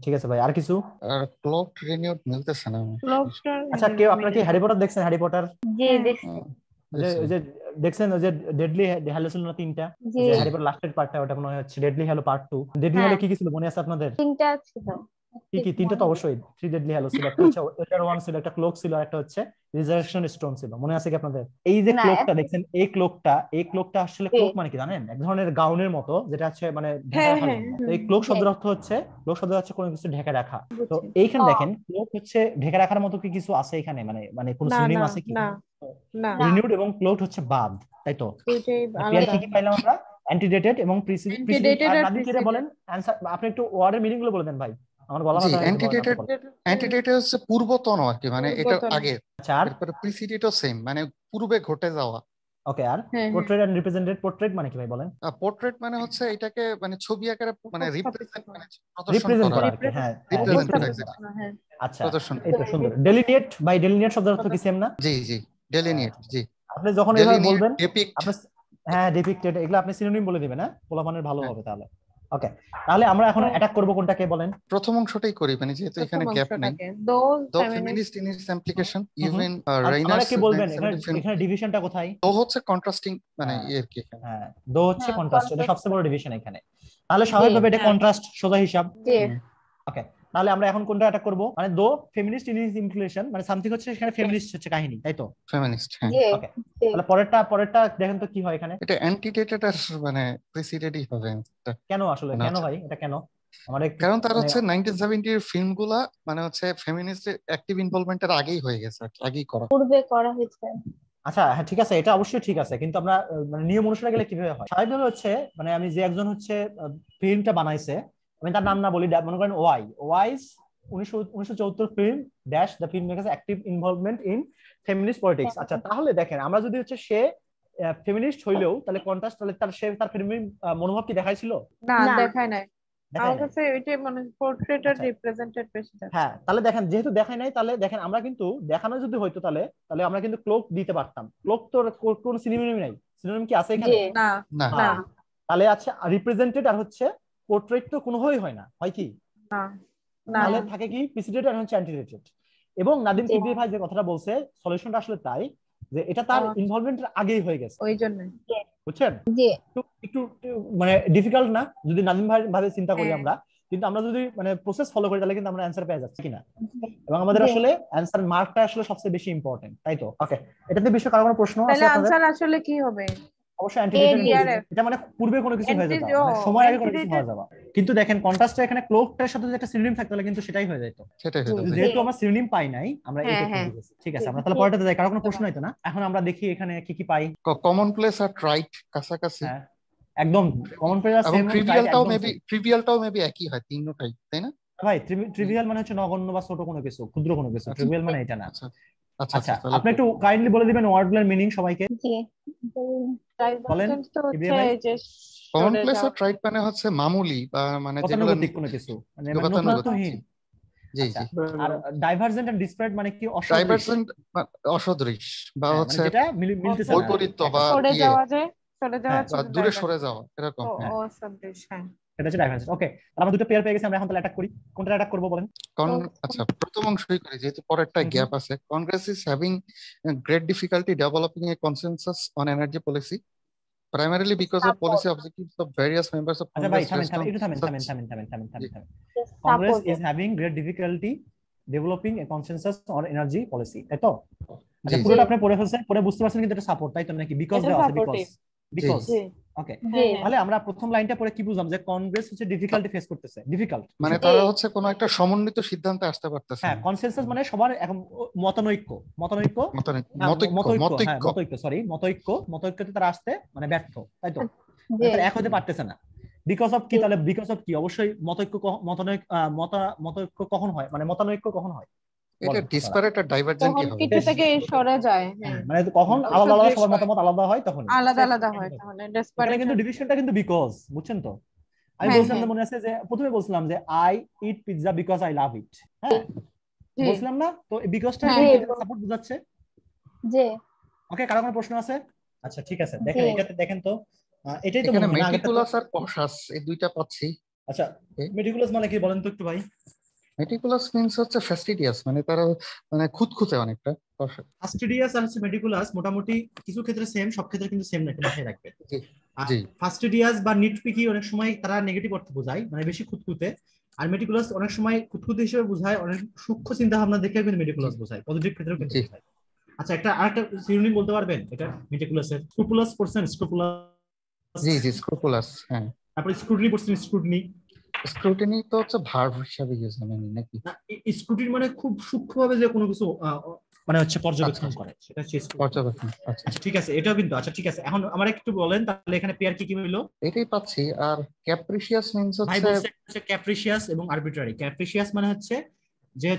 ঠিক আছে ভাই, আর কিছু? আর ক্লক রিনিউড মিলতেছে না আমার। আচ্ছা, কেউ আপনারা কি হ্যারি পটার দেখছেন? হ্যারি পটার জি, দেখছি। ওই যে দেখছেন ওই যে ডেডলি হ্যালো ছিল না তিনটা, জি, যে হ্যারি পটার লাস্টের পার্টটা, ওটা মনে হচ্ছে deadly hello part 2। Deadly hello হ্যাঁ। কি কি ছিল মনে আছে আপনাদের? তিনটা ছিল। কি কি? তিনটা তো অবশ্যই, 3 ডেডলি হ্যালো ছিল। একটা হচ্ছে এটার ওয়ান ছিল, একটা ক্লোক ছিল, আর একটা হচ্ছে রিজার্ভেশন স্টোন ছিল, মনে আছে কি আপনাদের? এই যে না, ক্লোকটা দেখছেন, এই ক্লোকটা আসলে ক্লোক মানে কি জানেন? এক ধরনের গাউনের মতো, যেটা হচ্ছে মানে ঢেকে হ্যাঁ, রাখার হ্যাঁ, জন্য। তো এই ক্লোক শব্দের অর্থ হচ্ছে, ক্লোক শব্দের হচ্ছে কোনো কিছু ঢেকে রাখা। তো বুঝছি। এইখানে দেখেন ক্লোক হচ্ছে ঢেকে রাখার মতো কি কিছু আছে এখানে, মানে মানে কোনো না সিনোনিম না আছে কি? না না, রিনিউড এবং ক্লোকড হচ্ছে বাদ, তাই তো? দুইটাই পেয়ার আলাদা। কি কি পাইলাম আমরা? অ্যান্টিডেটেড এবং প্রিসিডেন্ট। Antedated আর আর নাদিম কি এটা বলেন অ্যানসার, আপনি একটু ওয়ার্ডের মিনিং গুলো বলে দেন ভাই, আমার গলা জি, ব্যথা হয়ে গেছে, বলেন, আপনি বলেন। অ্যান্টিডেটেড হচ্ছে পূর্বতন আর কি, মানে এটা পূর্বতন। আগে। আচ্ছা, আর এরপরে প্রিসিডেডও সেম, মানে পূর্বে ঘটে যাওয়া। ওকে, আর হ্যাঁ, পোর্ট্রেট এন্ড রিপ্রেজেন্টেড। পোর্ট্রেট মানে কি ভাই বলেন? পোর্ট্রেট মানে হচ্ছে এটাকে মানে ছবি আকারে মানে রিপ্রেজেন্ট, মানে প্রদর্শন রিপ্রেজেন্ট করা। করা আর কি, হ্যাঁ Represent রিপ্রেজেন্ট করা, করা। হ্যাঁ। আচ্ছা, প্রদর্শন এই তো সুন্দর। ডেলিনিয়েট ভাই, ডেলিনিয়েট শব্দের অর্থ কি সেম না? জি জি, ডেলিনিয়েট। জি, আপনি যখন এভাবে ডেলিনিয়েট, বলবেন ডেপিক্ট। আপনি, হ্যাঁ ডিপিক্টেড, এগুলো আপনি সিনোনিম বলে দিবেন, হ্যাঁ পোলাপানের ভালো হবে তাহলে। ওকে, তাহলে আমরা এখন অ্যাটাক করব কোনটাকে বলেন? প্রথম অংশটাই করি, মানে যেহেতু এখানে গ্যাপ নেই। Those দো feminist feminist in it's implication, even আপনারা রাইনার্স কি বলবেন এখানে ডিভিশনটা কোথায়? দো হচ্ছে কন্ট্রাস্টিং, মানে হ্যাঁ। এর কি এখানে। হ্যাঁ, দো হচ্ছে হ্যাঁ, কন্ট্রাস্ট, এটা contrast। সবচেয়ে বড় ডিভিশন এখানে। তাহলে স্বাভাবিকভাবে এটা হ্যাঁ। কন্ট্রাস্ট, সোজা হিসাব। জি, ওকে, তাহলে আমরা এখন কোনটা অ্যাটাক করব? মানে দো ফেমিনিস্ট ইন ইটস ইমপ্লিকেশন, মানে সামথিং হচ্ছে এখানে ফেমিনিস্ট হচ্ছে কাহিনী, তাই তো? ফেমিনিস্ট, হ্যাঁ। জি, ওকে, জি। তাহলে পরেরটা দেখেন তো কি হয় এখানে। এটা অ্যান্টিডেটেড আর মানে প্রিসিডেডই হবে এটা। কেন আসলে, না, কেন ভাই এটা কেন? আমাদের কারণ তার হচ্ছে 1970 ফিল্মগুলা মানে হচ্ছে ফেমিনিস্ট অ্যাক্টিভ ইনভলভমেন্টের আগেই হয়ে গেছে, আগেই করা। পূর্বে করা হয়েছে। আচ্ছা হ্যাঁ ঠিক আছে, এটা অবশ্যই ঠিক আছে, কিন্তু আমরা মানে নিয়ম অনুসারে গেলে কিভাবে হয়? স্বাভাবিকভাবে হচ্ছে মানে আমি যে একজন হচ্ছে ফিল্মটা বানাইছে, আমি তার নাম না বলি, মনে করেন wise 1974 film dash the film makers active involvement in feminist politics. আচ্ছা, তাহলে দেখেন আমরা যদি হচ্ছে সে ফেমিনিস্ট হইলেও তাহলে কন্ট্রাস্ট, তাহলে তার ফেমিনিস্ট মনোভাব কি দেখাইছিল? না, না। দেখায় নাই। দেখায় আমার নাই। কাছে ওইটাই মনে হয় পোর্ট্রেট আর আচ্ছা। রিপ্রেজেন্টেড বেশি থাকে। হ্যাঁ, তাহলে দেখেন যেহেতু দেখায় নাই, তাহলে দেখেন আমরা কিন্তু দেখানো যদি হইতো তাহলে তাহলে আমরা কিন্তু ক্লোক দিতে পারতাম। ক্লোক তো কোন সিনোনিম নাই, সিনোনিম কি আছে এখানে? জি, না না, না হ্যাঁ, তাহলে আছে রিপ্রেজেন্টেড আর হচ্ছে পোর্ট্রেট তো কোনোভাবেই হয় না, হয় কি? না না তাহলে থাকে কি প্রিসিডেন্ট আর হচ্ছে অ্যান্টিডেটেড। এবং নাদিম জি। সিদ্দিকী ভাই যে কথাটা বলছে সলিউশনটা আসলে তাই যে এটা তার ইনভলভমেন্টের আগেই হয়ে গেছে, ওই জন্য বুঝছেন? জি একটু মানে ডিফিকাল্ট না যদি নাদিম ভাই ভাবে চিন্তা করি হ্যাঁ। আমরা, কিন্তু আমরা যদি মানে প্রসেস ফলো করি তাহলে কিন্তু আমরা অ্যান্সার পেয়ে যাচ্ছি কিনা, জি। এবং আমাদের জি। আসলে অ্যান্সার মার্কটা আসলে সবচেয়ে বেশি ইম্পর্টেন্ট, তাই তো? ওকে, এটাতে বিষয়ে কারো কোনো প্রশ্ন আছে তাহলে আপনাদের? আনসার আসলে কি হবে? অবশ্যই অ্যান্টিডিউটেড DRF এটা মানে পূর্বে কোনো কিছু হয়ে যেত, Anti- মানে ও, সময় আগে কোনো কিছু antidated- হয়ে যাওয়া। কিন্তু দেখেন কন্ট্রাস্টে এখানে ক্লোকটার সাথে যদি একটা সিনোনিম থাকতো তাহলে কিন্তু সেটাই হয়ে যেত। সেটাই জি। হয়ে কিন্তু যাবে। যেহেতু আমরা সিনোনিম পাই নাই, আমরা এই হ্যাঁ, টেকনিক হ্যাঁ। দিয়েছি। ঠিক আছে, জি। আমরা তাহলে পরেরটাতে যাই। কারো কোনো প্রশ্ন হইতো না? এখন আমরা দেখি এখানে কি কি পাই। কমন প্লেস আর ট্রাইট কাছাকাছি, হ্যাঁ, একদম কমন পেজ এবং সেম, ট্রিভিয়ালটাও মেবি একই হয়, তিনটাই, তাই না? ভাই ট্রিভিয়াল মানে হচ্ছে নগণ্য বা ছোট কোনো কিছু, ক্ষুদ্র কোনো কিছু। আচ্ছা। ট্রিভিয়াল মানে এটা না। আচ্ছা আচ্ছা আচ্ছা, তাহলে আপনি একটু কাইন্ডলি বলে দিবেন ওয়ার্ডগুলোর মিনিং সবাইকে। জি বলুন। বলেন, Divergence তো হচ্ছে ভাই। যে কমন সরে প্লেস যাওয়া। আর ট্রাইট মানে হচ্ছে মামুলি বা মানে যেগুলো গতানুগতিক কোনো কিছু, মানে নতুনত্বহীন। জি আচ্ছা, জি। আর ডাইভারজেন্ট এন্ড ডিসপারেট মানে কি? অসদৃশ, ডাইভারজেন্ট অসদৃশ বা মানে হচ্ছে যেটা মিলতেছে না। বৈপরীত্য বা সরে ইয়ে যাওয়া যে সরে যাওয়া হ্যাঁ, বা ছিল দূরে divergence। সরে যাওয়া এরকম। ও হ্যাঁ। ও সদৃশ, হ্যাঁ। এটা হচ্ছে ডাইভারজেন্ট। ওকে, আমরা দুটো পেয়ার পেয়ে গেছি, আমরা এখন তাহলে অ্যাটাক করি। কোনটা অ্যাটাক করবো বলেন? আচ্ছা, প্রথম অংশই করি যেহেতু পরেরটা হুম, গ্যাপ আছে। Congress is having great difficulty developing A consensus on energy policy primarily because of policy objectives of various members of আচ্ছা ভাই, Congress থামেন rest থামেন on একটু থামেন থামেন such- থামেন থামেন থামেন জি। থামেন থামেন। Congress Support is having great difficulty developing A consensus on energy policy, তাই তো? আচ্ছা, জি, পুরোটা আপনি পড়ে ফেলছেন, পরে বুঝতে পারছেন কিন্তু এটা সাপোর্ট, তাই তো? নাকি বিকজ এটা দেওয়া আছে? supportive। বিকজ জি। ওকে, জি তাহলে আমরা প্রথম লাইনটা পড়ে কি বুঝলাম? যে কংগ্রেস হচ্ছে ডিফিকাল্টি ফেস করতেছে। ডিফিকাল্ট মানে তারা হচ্ছে কোনো একটা সমন্বিত সিদ্ধান্তে আসতে পারতেছে হ্যাঁ, না। কনসেনসাস মানে সবার এখন মতানৈক্য, মতানৈক্য হ্যাঁ, মতৈক্যতে তারা আসতে মানে ব্যর্থ, তাই তো? জি তারা এক হতে পারতেছে না। বিকজ অফ কি? তাহলে বিকজ অফ কি? অবশ্যই মতৈক্য কখন হয়, মানে মতানৈক্য কখন হয়? এটা বলেন আপনারা। ডিসপারেট আর ডাইভারজেন্ট কি তখন হবে? কিছু থেকে সরে যায়, হ্যাঁ, হ্যাঁ। মানে কখন আলাদা আলাদা অসদৃশ সবার হয়। মতামত আলাদা হয় তখন আলাদা আলাদা হয়, তাহলে এখানে ডেসপারেট। কিন্তু ডিভিশনটা কিন্তু বিকজ, বুঝছেন তো? আমি হ্যাঁ, বলছিলাম হ্যাঁ। যে মনে আছে যে প্রথমে বলছিলাম যে I eat pizza because I love it, হ্যাঁ জি। বলছিলাম না? তো এই বিকজটা হ্যাঁ, সাপোর্ট বোঝাচ্ছে। জি ওকে, কারো কোনো প্রশ্ন আছে? আচ্ছা ঠিক আছে, দেখেন জি। এটাতে দেখেন তো, এটাই তো এখানে মনে হয় না আগেরটা তো। মেটিকুলাস আর কশাস এই দুইটা পাচ্ছি। আচ্ছা, মেটিকুলাস মানে কি বলেন তো একটু ভাই? মেটিকুলাস মিন্স হচ্ছে ফ্যাস্টিডিয়াস, মানে তারা মানে খুঁতখুঁতে অনেকটা। ফাস্টিডিয়াস আর হচ্ছে মেটিকুলাস মোটামুটি কিছু ক্ষেত্রে সেম, সব ক্ষেত্রে কিন্তু সেম না, একটু মাথায় রাখবে। জি, আর জি। ফাস্টিডিয়াস বা নিটপিকি অনেক সময় তারা নেগেটিভ অর্থ বোঝায়, মানে বেশি খুঁতখুঁতে। আর মেটিকুলাস অনেক সময় খুঁতখুঁতে হিসেবে বোঝায়, অনেক সূক্ষ্ম চিন্তা ভাবনা দেখে কিন্তু মেটিকুলাস বোঝায়, পজিটিভ ক্ষেত্রেও কিন্তু জি। বোঝায়। আচ্ছা, আরেকটা সিনোনিম বলতে পারবেন এটা মেটিকুলাসের? স্ক্রুপুলাস পড়ছেন? স্ক্রুপুলাস। জি জি, স্ক্রুপুলাস, হ্যাঁ। তারপরে স্ক্রুটিনি পড়ছেন? স্ক্রুটিনি স্ক্রুটিনি তো হচ্ছে ভার্ব হিসাবে ইউজ হয় নাকি? স্ক্রুটিনি মানে খুব সূক্ষ্মভাবে যে কোনো কিছু মানে হচ্ছে পর্যবেক্ষণ আচ্ছা, করে, সেটা হচ্ছে scrutiny। পর্যবেক্ষণ। আচ্ছা, আচ্ছা ঠিক আছে, এটাও কিন্তু। আচ্ছা ঠিক আছে, এখন আমার একটু বলেন তাহলে এখানে পেয়ার কি কি হইলো? এটাই পাচ্ছি। আর ক্যাপ্রিশিয়াস মিন্স ভাই হচ্ছে বলছে হচ্ছে ক্যাপ্রিশিয়াস এবং আরবিট্রারি। ক্যাপ্রিশিয়াস মানে হচ্ছে যে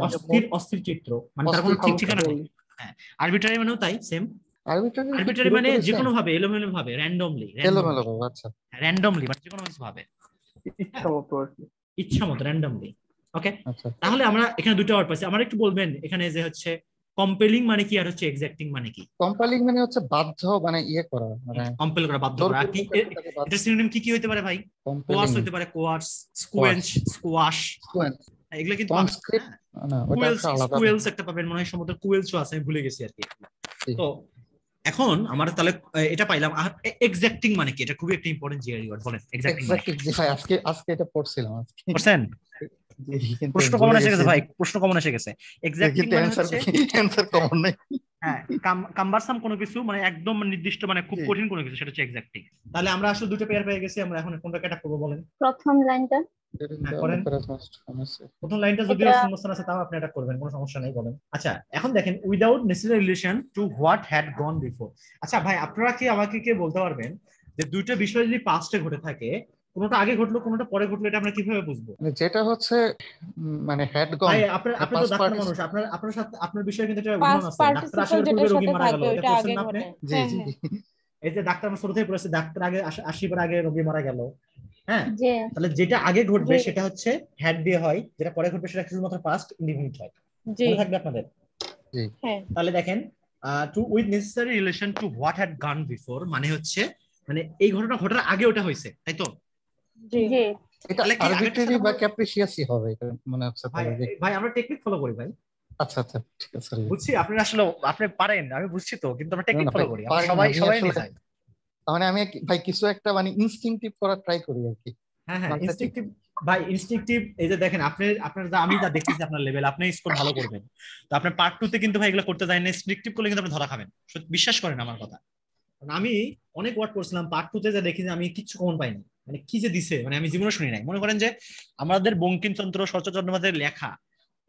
অস্থির অস্থির চিত্র, মানে তার কোনো ঠিক ঠিকানা নেই। হ্যাঁ, আরবিট্রারি মানেও তাই, সেম। আরবিট্রারি আরবিট্রারি মানে যে কোনো ভাবে, এলোমেলো ভাবে, র্যান্ডমলি। এলোমেলো ভাবে। আচ্ছা, র্যান্ডমলি মানে যে কোনো কিছু ভাবে, ইচ্ছা মতো আর কি। ইচ্ছা মতো, র্যান্ডমলি। ওকে, আচ্ছা। তাহলে আমরা এখানে দুটো ওয়ার্ড পাইছি। আমার একটু বলবেন এখানে যে হচ্ছে কম্পেলিং মানে কি আর হচ্ছে এক্সাক্টিং মানে কি? কম্পাইলিং মানে হচ্ছে বাধ্য, মানে ইয়ে করা, মানে কম্পেল করা, বাধ্য জোর করা। কি পূর্বক তাকে বাধ্য। এটা সিনোনিম কি কি হইতে পারে ভাই? কোয়ার্স হইতে পারে, কোয়ার্স, স্কুয়েন্স, স্কোয়াশ, এগুলো কিন্তু পাবেন। কনস্ক্রিপ্ট না, ওটা কুয়েলস, আলাদা। স্কুয়েলস একটা পাবেন মনে হয়, সম্ভবত কুয়েলসও আছে, আমি ভুলে গেছি আর কি। জি। তো এখন আমরা তাহলে এটা পাইলাম। এক্সাক্টিং মানে কি? এটা খুবই একটা ইম্পর্টেন্ট জিআরই ওয়ার্ড। বলেন এক্সাক্টিং মানে কি? জি ভাই, আজকে এটা পড়ছিলাম আজকে। বুঝছেন? জি, কিন্তু প্রশ্ন ভুলে কমন এসে গেছে গেছি। ভাই, প্রশ্ন কমন এসে গেছে। এক্সাক্টিং কিন্তু মানে হচ্ছে অ্যানসার কমন নাই। হ্যাঁ, কাম্বারসাম কোনো কিছু, মানে একদম নির্দিষ্ট, মানে খুব জি। কঠিন কোনো কিছু, সেটা হচ্ছে এক্সাক্টিং। তাহলে আমরা আসলে দুটো পেয়ার পেয়ে গেছি, আমরা এখন কোনটা ক্যাটা করব বলেন? প্রথম লাইনটা করেন। প্রথম লাইনটা যদিও শূন্যস্থান আছে, তাও আপনি এটা করবেন, কোনো সমস্যা নেই, বলেন। আচ্ছা, এখন দেখেন without necessary relation to what had gone before. আচ্ছা ভাই, আপনারা কি আমাকে বলতে পারবেন যে দুইটা বিষয় যদি পাস্টে ঘটে থাকে, কোনটা আগে ঘটলো কোনটা পরে ঘটলো, এটা আমরা কিভাবে বুঝবো? যেটা হচ্ছে মানে হ্যাড গন, ভাই আপনি তো ডাক্তার মানুষ, আপনার সাথে আপনার বিষয়ে কিন্তু একটা উদাহরণ পাস্ট আছে। ডাক্তার আসার পার্টিসিপল পূর্বে যেটার রোগী সাথে মারা গেল, থাকবে এটা ওইটা পড়ছেন আগে না আপনি? ঘটে। জি জি জি। এই যে ডাক্তার আমার শুরু থেকে পড়েছে, ডাক্তার আগে আসিবার আগে রোগী মারা গেল। হ্যাঁ, জি তাহলে যেটা আগে ঘটবে জি। সেটা হচ্ছে হ্যাড দিয়ে হয়, যেটা পরে ঘটবে সেটা শুধুমাত্র পাস্ট ইনডিফিনিট হয়। জি, মনে থাকবে আপনাদের? জি। হ্যাঁ। তাহলে দেখেন to with necessary relation to what had gone before মানে হচ্ছে মানে এই ঘটনা ঘটার আগে ওটা হয়েছে, তাই তো? জি, জি এটা তাহলে কি আগেরটার আরবিট্রারি সাথে বা ক্যাপ্রিশিয়াসই হবে, এটা মনে হচ্ছে। ভাই আমরা টেকনিক ফলো করি ভাই। আচ্ছা আচ্ছা ঠিক আছে sorry। বুঝছি আপনি আসলে আপনি পারেন, আমি বুঝছি তো, কিন্তু আমরা না টেকনিক না ফলো ভাই করি, আমরা পারি না, সবাই আমি সবাই আসলে নিয়ে যাই। মানে আমি ভাই কিছু একটা মানে ইনস্টিংক্টিভ করার ট্রাই করি আর কি। হ্যাঁ হ্যাঁ, মানে ইনস্টিংক্টিভ ভাই, ইনস্টিংক্টিভ। এই যে দেখেন আপনার যা আমি যা দেখতেছি আপনার লেভেল, আপনি স্কোর ভালো করবেন, তো আপনার পার্ট 2 তে কিন্তু ভাই এগুলো করতে যাই না, ইনস্টিংক্টিভ করলে কিন্তু আপনি ধরা খাবেন, বিশ্বাস করেন আমার কথা। কারণ আমি অনেক ওয়ার্ড করছিলাম পার্ট 2 তে, যা দেখি যে আমি কিচ্ছু কমন পাইনি, মানে কি যে দিছে, মানে আমি জীবনে শুনি নাই। মনে করেন যে আমাদের বঙ্কিমচন্দ্র শরৎচন্দ্র চট্টোপাধ্যায়ের লেখা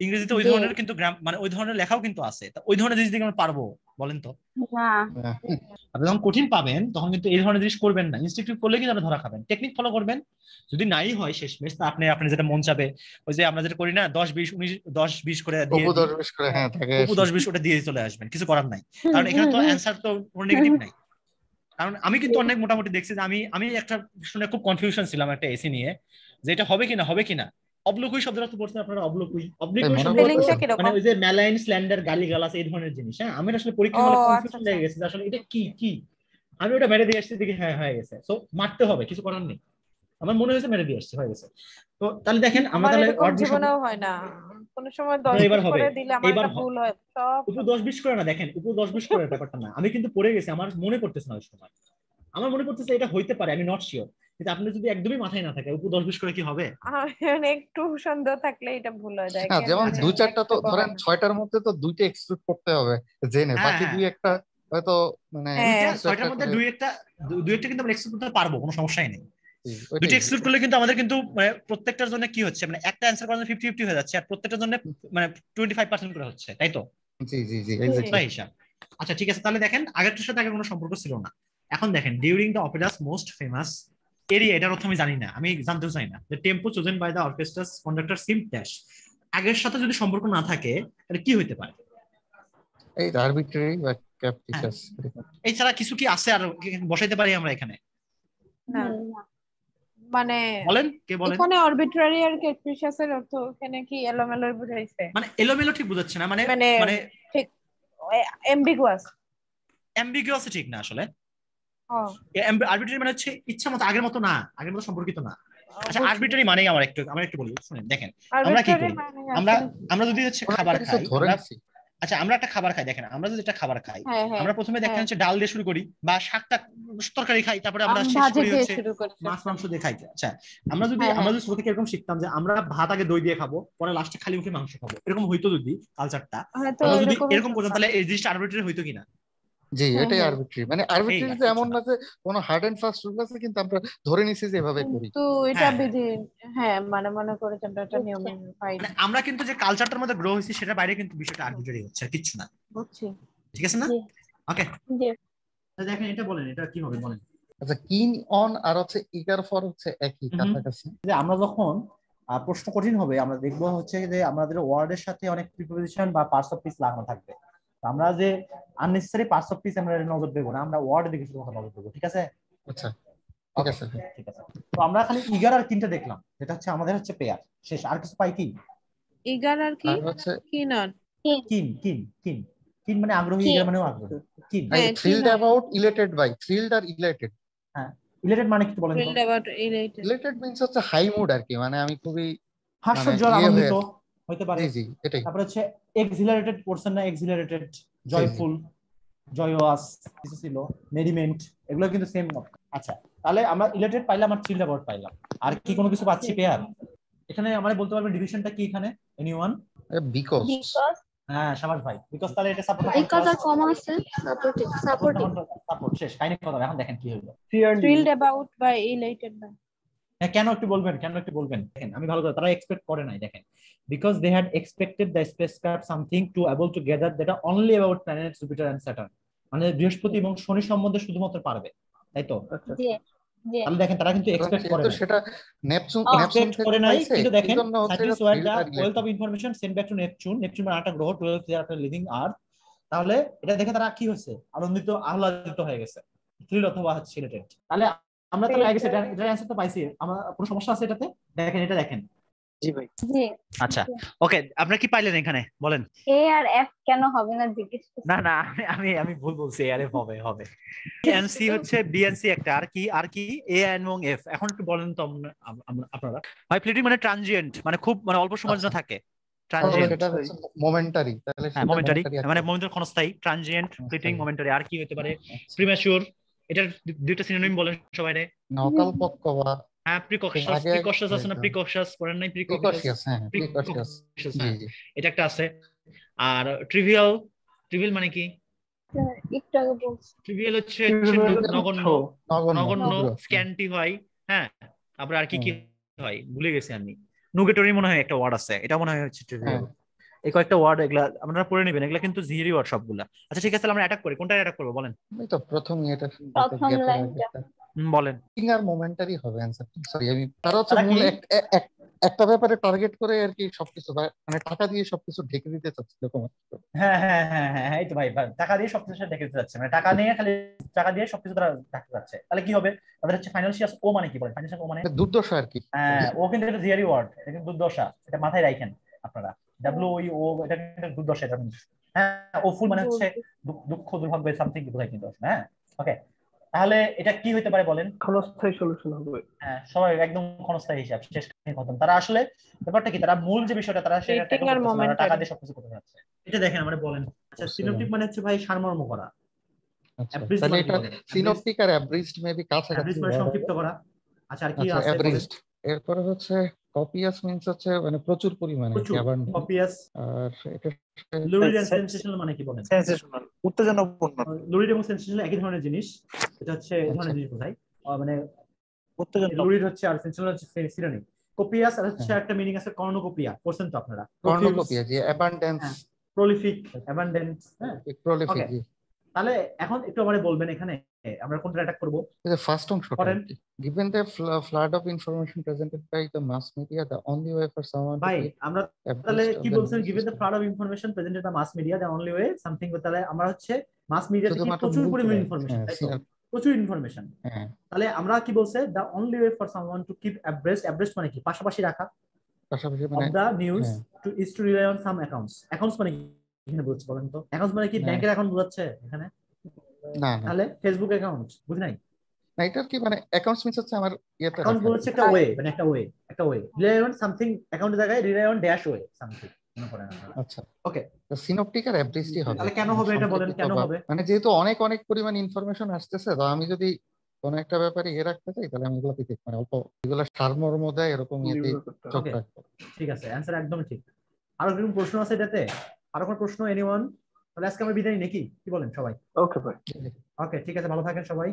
ইংরেজিতে ওই ধরনের কিন্তু মানে ওই ধরনের লেখাও কিন্তু আছে, তা ওই ধরনের জিনিস দিকে আমরা পারবো বলেন তো? না, আপনি যখন কঠিন পাবেন তখন কিন্তু এই ধরনের জিনিস করবেন না, ইনস্টিটিউট করলে কিন্তু আপনি ধরা খাবেন। টেকনিক ফলো করবেন, যদি নাই হয় শেষমেশ তা আপনি আপনি যেটা মন চাবে, ওই যে আমরা যেটা করি না 10-20-19 10-20 করে দিয়ে অপু দিই, 10-20 করে হ্যাঁ থাকে অপু 10-20 ওটা দিয়ে চলে আসবেন, কিছু করার নাই। কারণ এখানে তো অ্যান্সার তো কোনো নেগেটিভ নাই। কারণ আমি কিন্তু অনেক মোটামুটি দেখছি যে আমি আমি একটা শুনে খুব কনফিউশন ছিলাম একটা এসি নিয়ে, যে এটা হবে কিনা। অবলোকুই শব্দটা তো পড়ছেন আপনারা, অবলোকুই মনে শব্দ স্পেলিংটা করতেছেন মানে কিরকম? ওই যে ম্যালাইন স্ল্যান্ডার গালিগালাজ এই ধরনের জিনিস। হ্যাঁ, আমি আসলে পরীক্ষা ও হলে আচ্ছা কনফিউশন আচ্ছা। লেগে গেছে যে আসলে এটা কি কি। আমি ওটা মেরে দিয়ে আসছি, দেখি হ্যাঁ হয়ে গেছে, সো মারতে হবে, কিছু করার নেই। আমার মনে হয়েছে মেরে দিয়ে আসছে, হয়ে গেছে। তো তাহলে দেখেন আমরা আমার তাহলে এরকম ওয়ার্ড গুলো জীবনেও হয় না, কোন সময় আপনার এবার 10-20 হবে, করে দিলে আমার এইবার এটা ভুল হয় সব উপর সময়। 10-20 করে না, দেখেন উপর 10-20 করে ব্যাপারটা না, আমি কিন্তু পড়ে গেছি, আমার মনে পড়তেছে না ওই সময়, আমার মনে পড়তেছে এটা হইতে পারে, আমি নট শিওর। কিন্তু আপনি যদি একদমই মাথায় না থাকে উপর 10-20 করে কি হবে? মানে একটু সন্দেহ থাকলে এটা ভুল হয়ে যায়, হ্যাঁ কেন যেমন জানি 2-4টা তো একটু ধরেন হয় না। 6টার মধ্যে তো 2টা এক্সক্লুড করতে হবে জেনে, হ্যাঁ বাকি হ্যাঁ, 2-1টা হয়তো মানে হ্যাঁ দুইটা কিছু একটা 6টার মধ্যে করে দুই একটা কিন্তু আমরা এক্সক্লুড করতে পারবো, কোনো সমস্যাই নেই। দুইটা ওইটাই। এক্সক্লুড করলে কিন্তু আমাদের কিন্তু মানে প্রত্যেকটার জন্য কি হচ্ছে, মানে একটা অ্যান্সার করার জন্য 50-50 হয়ে যাচ্ছে, আর প্রত্যেকটার জন্য মানে 25% করে হচ্ছে, তাই তো? জি জি জি জি। এক্স্যাক্টলি। তাই হিসাব। আচ্ছা ঠিক আছে, তাহলে দেখেন আগেরটার সাথে আগে কোনো সম্পর্ক ছিল না। এখন দেখেন during the opera's most famous aria, এটার অর্থ আমি জানি না, আমি জানতেও চাই না। The tempo chosen by the orchestra's conductor seem dash, আগের সাথে যদি সম্পর্ক না থাকে তাহলে কি হইতে পারে? এই আরবিট্রারি বা হ্যাঁ, ক্যাপ্রিশাস। এছাড়া কিছু কি আছে আর বসাইতে পারি আমরা এখানে? না, না। মানে বলেন, কে বলেন। এখানে আরবিট্রারি আর ক্যাপ্রিশিয়াস এর অর্থ এখানে কি এলোমেলো বুঝাইছে? মানে এলোমেলো ঠিক বুঝাচ্ছে না, মানে মানে মানে ঠিক এমবিগুয়াস। অ্যাম্বিগুয়াস ঠিক না আসলে। ও আরবিট্রারি মানে হচ্ছে ইচ্ছা মতো, আগের মতো না, আগের মতো সম্পর্কিত না। আচ্ছা বুঝছি। আরবিট্রারি মানেই আমরা একটু বলি শুনেন, দেখেন আমরা কি আরবিট্রারি করি, মানে আমরা আসলে আমরা যদি হচ্ছে খাবার কিছু খাই ধরে আমরা, নিছি। আচ্ছা আমরা একটা খাবার খাই, দেখেন আমরা যদি একটা খাবার খাই, হ্যাঁ হ্যাঁ আমরা প্রথমে দেখেন হ্যাঁ, হচ্ছে ডাল দিয়ে শুরু করি বা শাকটা তরকারি খাই, তারপরে আমরা শেষ ভাজি করি দিয়ে হচ্ছে শুরু করি। মাছ মাংস দিয়ে খাই। আচ্ছা আমরা যদি হ্যাঁ হ্যাঁ ছোট থেকে এরকম শিখতাম যে আমরা ভাত আগে দই দিয়ে খাবো, পরে লাস্টে খালি মুখে মাংস খাবো, এরকম হইতো যদি কালচারটা, হয়তো আমরা যদি এরকমই এরকম করতাম করতাম। তাহলে এই জিনিসটা আরবিট্রারি হইতো কিনা? জি হ্যাঁ এটাই হ্যাঁ, আরবিট্রারি, মানে এই আরবিট্রারি আর যে কিছু এমন না। না যে কোনো হার্ড এন্ড ফাস্ট রুল আছে, কিন্তু আমরা ধরে নিছি যে এভাবে করি। কিন্তু এটা হ্যাঁ হ্যাঁ, বিধি। হ্যাঁ মানে মনে করেছেন এটা একটা বুঝছেন? নিয়মের বাইরে। মানে আমরা কিন্তু যে কালচারটার মধ্যে গ্রো হয়েছি সেটা বাইরে কিন্তু বিষয়টা আরবিট্রারি হচ্ছে, আর কিচ্ছু না। বুঝছি। ঠিক আছে না? জি ওকে, জি। দেখেন এটা বলেন, এটা কি হবে বলেন। আচ্ছা কিন অন আর হচ্ছে ইগার ফর হচ্ছে একই কাছাকাছি। যে আমরা যখন প্রশ্ন কঠিন হবে আমরা দেখবো হচ্ছে যে আমাদের ওয়ার্ডের সাথে অনেক প্রিপোজিশন বা পার্টস অফ স্পিচ লাগানো থাকবে, তো আমরা যে আননেসেসারি পার্টস অফ স্পিচ আমরা নজর দেবো না, আমরা ওয়ার্ড দিকে শুধু কথা নজর দেবো। ঠিক আছে? আচ্ছা ঠিক ওকে আছে। ঠিক আছে। তো আমরা খালি ইগার আর কিনটা দেখলাম, যেটা হচ্ছে আমাদের হচ্ছে পেয়ার, শেষ। আর কিছু পাই কি? ইগার আর কি? আর হচ্ছে কি নন? কিন কিন কিন কিন কিন মানে আগ্রহী, কিন ইগার মানেও আগ্রহী। কিন, হ্যাঁ কি থ্রিলড নন? অ্যাবাউট ইলেটেড বাই, থ্রিলড আর ইলেটেড। হ্যাঁ ইলেটেড মানে কি বলেন তো? Thrilled about elated. Elated means হচ্ছে হাই মুড আর কি, মানে আমি খুবই মানে হাস্যজ্জ্বল ইয়ে হয়ে আনন্দিত আছি। হইতে পারে। জি জি এটাই। তারপরে হচ্ছে এক্সিলারেটেড পড়ছেন না, এক্সিলারেটেড, জি জি জয়ফুল, জয়োয়াস কিছু ছিল, মেরিমেন্ট, এগুলো কিন্তু সেম। আচ্ছা তাহলে আমরা ইলেটেড পাইলাম আর থ্রিলড অ্যাবাউট পাইলাম, আর কি কোনো কিছু পাচ্ছি পেয়ার? এখানে আমরা বলতে পারবেন ডিভিশনটা কি এখানে, এনিওয়ান? বিকজ। বিকজ হ্যাঁ সাবাস ভাই, বিকজ তাহলে এটা সাপোর্ট বিকজ আর কমা আছে সাপোর্টিভ সাপোর্টিভ। সাপোর্ট শেষ, কাহিনী কথা। এখন দেখেন কি হলো। Thrilled about by elated by. হ্যাঁ কেন একটু বলবেন, দেখেন আমি ভালো করে, তারা এক্সপেক্ট করে নাই, দেখেন because they had expected the spacecraft something to able to gather that only about planet Jupiter and Saturn, মানে বৃহস্পতি এবং শনি সম্বন্ধে শুধুমাত্র পারবে, তাই তো? জি জি। তাহলে দেখেন তারা কিন্তু এক্সপেক্ট করে যেহেতু নাই, সেটা নেপচুন এক্সপেক্ট থেকে করে নাই, পাইছে, কিন্তু এই দেখেন জন্য হচ্ছে এটা সায়েন্টিস্ট ওয়্যার থ্রিলড দা আর wealth of elated. Information sent back to Neptune, Neptune মানে 8টা গ্রহ, 12 আফটার লিভিং আর্থ। তাহলে এটা দেখে তারা কি হচ্ছে, আনন্দিত আহ্লাদিত হয়ে গেছে, থ্রিল অথবা হচ্ছে রিলেটেড। তাহলে আমরা তাহলে আগে সেটা এটার অ্যানসার তো পাইছি, আমরা কোনো সমস্যা আছে এটাতে? দেখেন এটা দেখেন। জি ভাই। জি। আচ্ছা ওকে, আপনারা কি পাইলেন এখানে বলেন? এ আর এফ কেন হবে না জিজ্ঞেস করছি। না না, আমি ভুল বলছি, এ আর এফ হবে হবে। এনসি হচ্ছে বিএনসি একটা, আর কি এ এবং এফ। এখন একটু বলেন তো আপনারা। ভাই ফ্লিটিং মানে ট্রানজিয়েন্ট, মানে খুব মানে অল্প সময়ের জন্য থাকে। ট্রানজিয়েন্ট, সেটা হচ্ছে মোমেন্টারি, তাহলে হ্যাঁ সেটা মোমেন্টারি, মোমেন্টারি মানে মোমেন্টারি ক্ষণস্থায়ী, ট্রানজিয়েন্ট, ফ্লিটিং, ক্ষণস্থায়ী। মোমেন্টারি। আর কি হতে পারে? আচ্ছা। প্রিম্যাচুর, এটার দুইটা সিনোনিম বলেন সবাই রে। অকালপক্ষ বা হ্যাঁ প্রিকশাস, আগে প্রিকশাস আছে না? প্রিকশাস পড়েন নাই? প্রিকশিয়াস, হ্যাঁ প্রিকশিয়াস, প্রিকশাস, জি হ্যাঁ জি। এটা একটা আছে। আর ট্রিভিয়াল, ট্রিভিয়াল মানে কি? একটু আগে বলছি। ট্রিভিয়াল হচ্ছে নগণ্য, নগণ্য, নগণ্য, ক্ষুদ্র, স্ক্যান্টি হয়, হ্যাঁ। তারপরে আর কি কি হ্যাঁ হয় ভুলে গেছি আমি। নুগেটরি মনে হয় একটা ওয়ার্ড আছে, এটা মনে হয় হচ্ছে ট্রিভিয়াল। হ্যাঁ। এই কয়েকটা ওয়ার্ড, এগুলা আপনারা পড়ে নেবেন, এগুলা কিন্তু জিরি ওয়ার্ড সবগুলা। আচ্ছা ঠিক আছে, তাহলে আমরা অ্যাটাক করি, কোনটা অ্যাটাক করবো বলেন? এই তো প্রথম এটা প্রথম গ্যাপের লাইনটা। আগে বলেন। আর মোমেন্টারি হবে অ্যানসার। সরি, আমি তারা হচ্ছে তারা কি? মূল একটা ব্যাপারে টার্গেট করে আর কি সবকিছু, মানে টাকা দিয়ে সবকিছু ঢেকে দিতে চাচ্ছিল তোমার। হ্যাঁ হ্যাঁ হ্যাঁ হ্যাঁ হ্যাঁ, এই তো ভাই, টাকা দিয়ে সবকিছু ঢেকে দিতে যাচ্ছে, মানে টাকা নিয়ে খালি টাকা দিয়ে সবকিছু তারা ঢাকতে যাচ্ছে। তাহলে কি হবে? তাদের হচ্ছে ফাইন্যান্সিয়াল ও মানে কি বলেন? ফাইন্যান্সিয়াল ও মানে দুর্দশা আর কি। হ্যাঁ, ও কিন্তু একটা জিআরই ওয়ার্ড, এটা কিন্তু দুর্দশা, এটা মাথায় রাখেন আপনারা। ডাব্লিউ ও, এটা কিন্তু দুর্দশা, এটা কিন্তু। হ্যাঁ, ও ফুল মানে হচ্ছে দুঃখ, দুর্ভাগ্য, সামথিং বোঝায় কিন্তু। হ্যাঁ ওকে, তাহলে এটা কি হতে পারে বলেন? ক্ষণস্থায়ী সলিউশন হবে। হ্যাঁ, সবাই একদম ক্ষণস্থায়ী হিসাব, শেষ খতম। তারা আসলে ব্যাপারটা কি, তারা মূল যে বিষয়টা তারা সেটা ফ্লিটিং ট্যাকল আর করতেছে না, তারা টাকা মোমেন্টারি। দিয়ে সবকিছু করতে যাচ্ছে। এটা দেখেন, আমরা বলেন। আচ্ছা, সিনোপটিক মানে হচ্ছে ভাই সারমর্ম করা। আচ্ছা, অ্যাব্রিজ তাহলে মানে কি এটা বলেন? সিনপটিক আর অ্যাব্রিজড মেবি কাছাকাছি অ্যাব্রিজ মানে word সংক্ষিপ্ত হবে। করা। আচ্ছা, আর কি আচ্ছা, আছে বলেন? অ্যাব্রিজড। এরপরে হচ্ছে কপিয়াস মিন্স হচ্ছে মানে প্রচুর পরিমাণে, প্রচুর, abundant। কপিয়াস। আর এটা লুরিড এন্ড সেনসেশনাল মানে কি বলেন? সেন্সেশনাল, উত্তেজনাপূর্ণ। লুরিড এবং সেনসেশনাল একই ধরনের জিনিস, এটা হচ্ছে এই আচ্ছা ধরনের জিনিস বোঝায়। মানে উত্তেজনা। লুরিড হচ্ছে আর সেনসেশনাল হচ্ছে সিনোনিম। কপিয়াস আর হচ্ছে হ্যাঁ, একটা মিনিং আছে কর্নোকপিয়া, করছেন তো আপনারা? কর্নোকপিয়া, যে অ্যাবান্ডেন্স, হ্যাঁ, প্রলিফিক, অ্যাবান্ডেন্স। হ্যাঁ প্রলিফিক। ওকে, তাহলে এখন একটু আমাদের বলবেন এখানে আমরা কোনটা অ্যাটাক করব? The first অংশটা করেন আর কি। Given the flood of information presented by the mass media, the only way for someone to ভাই। be আমরা তাহলে abreast of কি the বলছেন? news given is the flood of information presented by mass media, the only way something. তাহলে আমরা হচ্ছে mass media থেকে শুধুমাত্র প্রচুর মূল পরিমাণ করে। ইনফরমেশন, হ্যাঁ, তাই তো? প্রচুর ইনফরমেশন। হ্যাঁ, তাহলে আমরা কি বলছে? The only way for someone to keep abreast. Abreast মানে কি? পাশাপাশি রাখা। পাশাপাশি অফ মানে দ্য নিউজ হ্যাঁ, is to rely on some accounts. Accounts মানে কি এখানে বলছে বলেন তো? অ্যাকাউন্টস মানে কি না ব্যাংকের অ্যাকাউন্ট বোঝাচ্ছে এখানে? না না তাহলে ফেসবুক অ্যাকাউন্ট বুঝি নাই? না, এটার কি মানে অ্যাকাউন্টস মিন্স হচ্ছে আমার ইয়েতে অ্যাকাউন্ট রাখা আর কি। বলছে একটা ওয়ে, মানে একটা ওয়ে, একটা ওয়ে। রিলাই অন সামথিং, অ্যাকাউন্টের জায়গায় rely on dash way something, মনে করেন আপনারা। আচ্ছা, ওকে, সিনপটিক আর অ্যাব্রিজডই হবে। তাহলে কেন হবে এটা বলেন, কেন হবে? মানে যেহেতু অনেক অনেক পরিমাণ ইনফরমেশন আসতেছে, তো আমি যদি কোনো একটা ব্যাপারে রাখতে চাই, তাহলে আমি এগুলো থেকে মানে অল্প এগুলো সারমর্ম দেয় এরকম ইয়েতে চোখ ওকে, রাখবো। ঠিক আছে, অ্যান্সার একদম ঠিক। আরো কোনো প্রশ্ন আছে এটাতে? আরো কোনো প্রশ্ন এনিওয়ান? তাহলে আজকে আমরা বিদায় নাকি, কি বলেন সবাই? ওকে ভাই। ওকে, ঠিক আছে, ভালো থাকেন সবাই।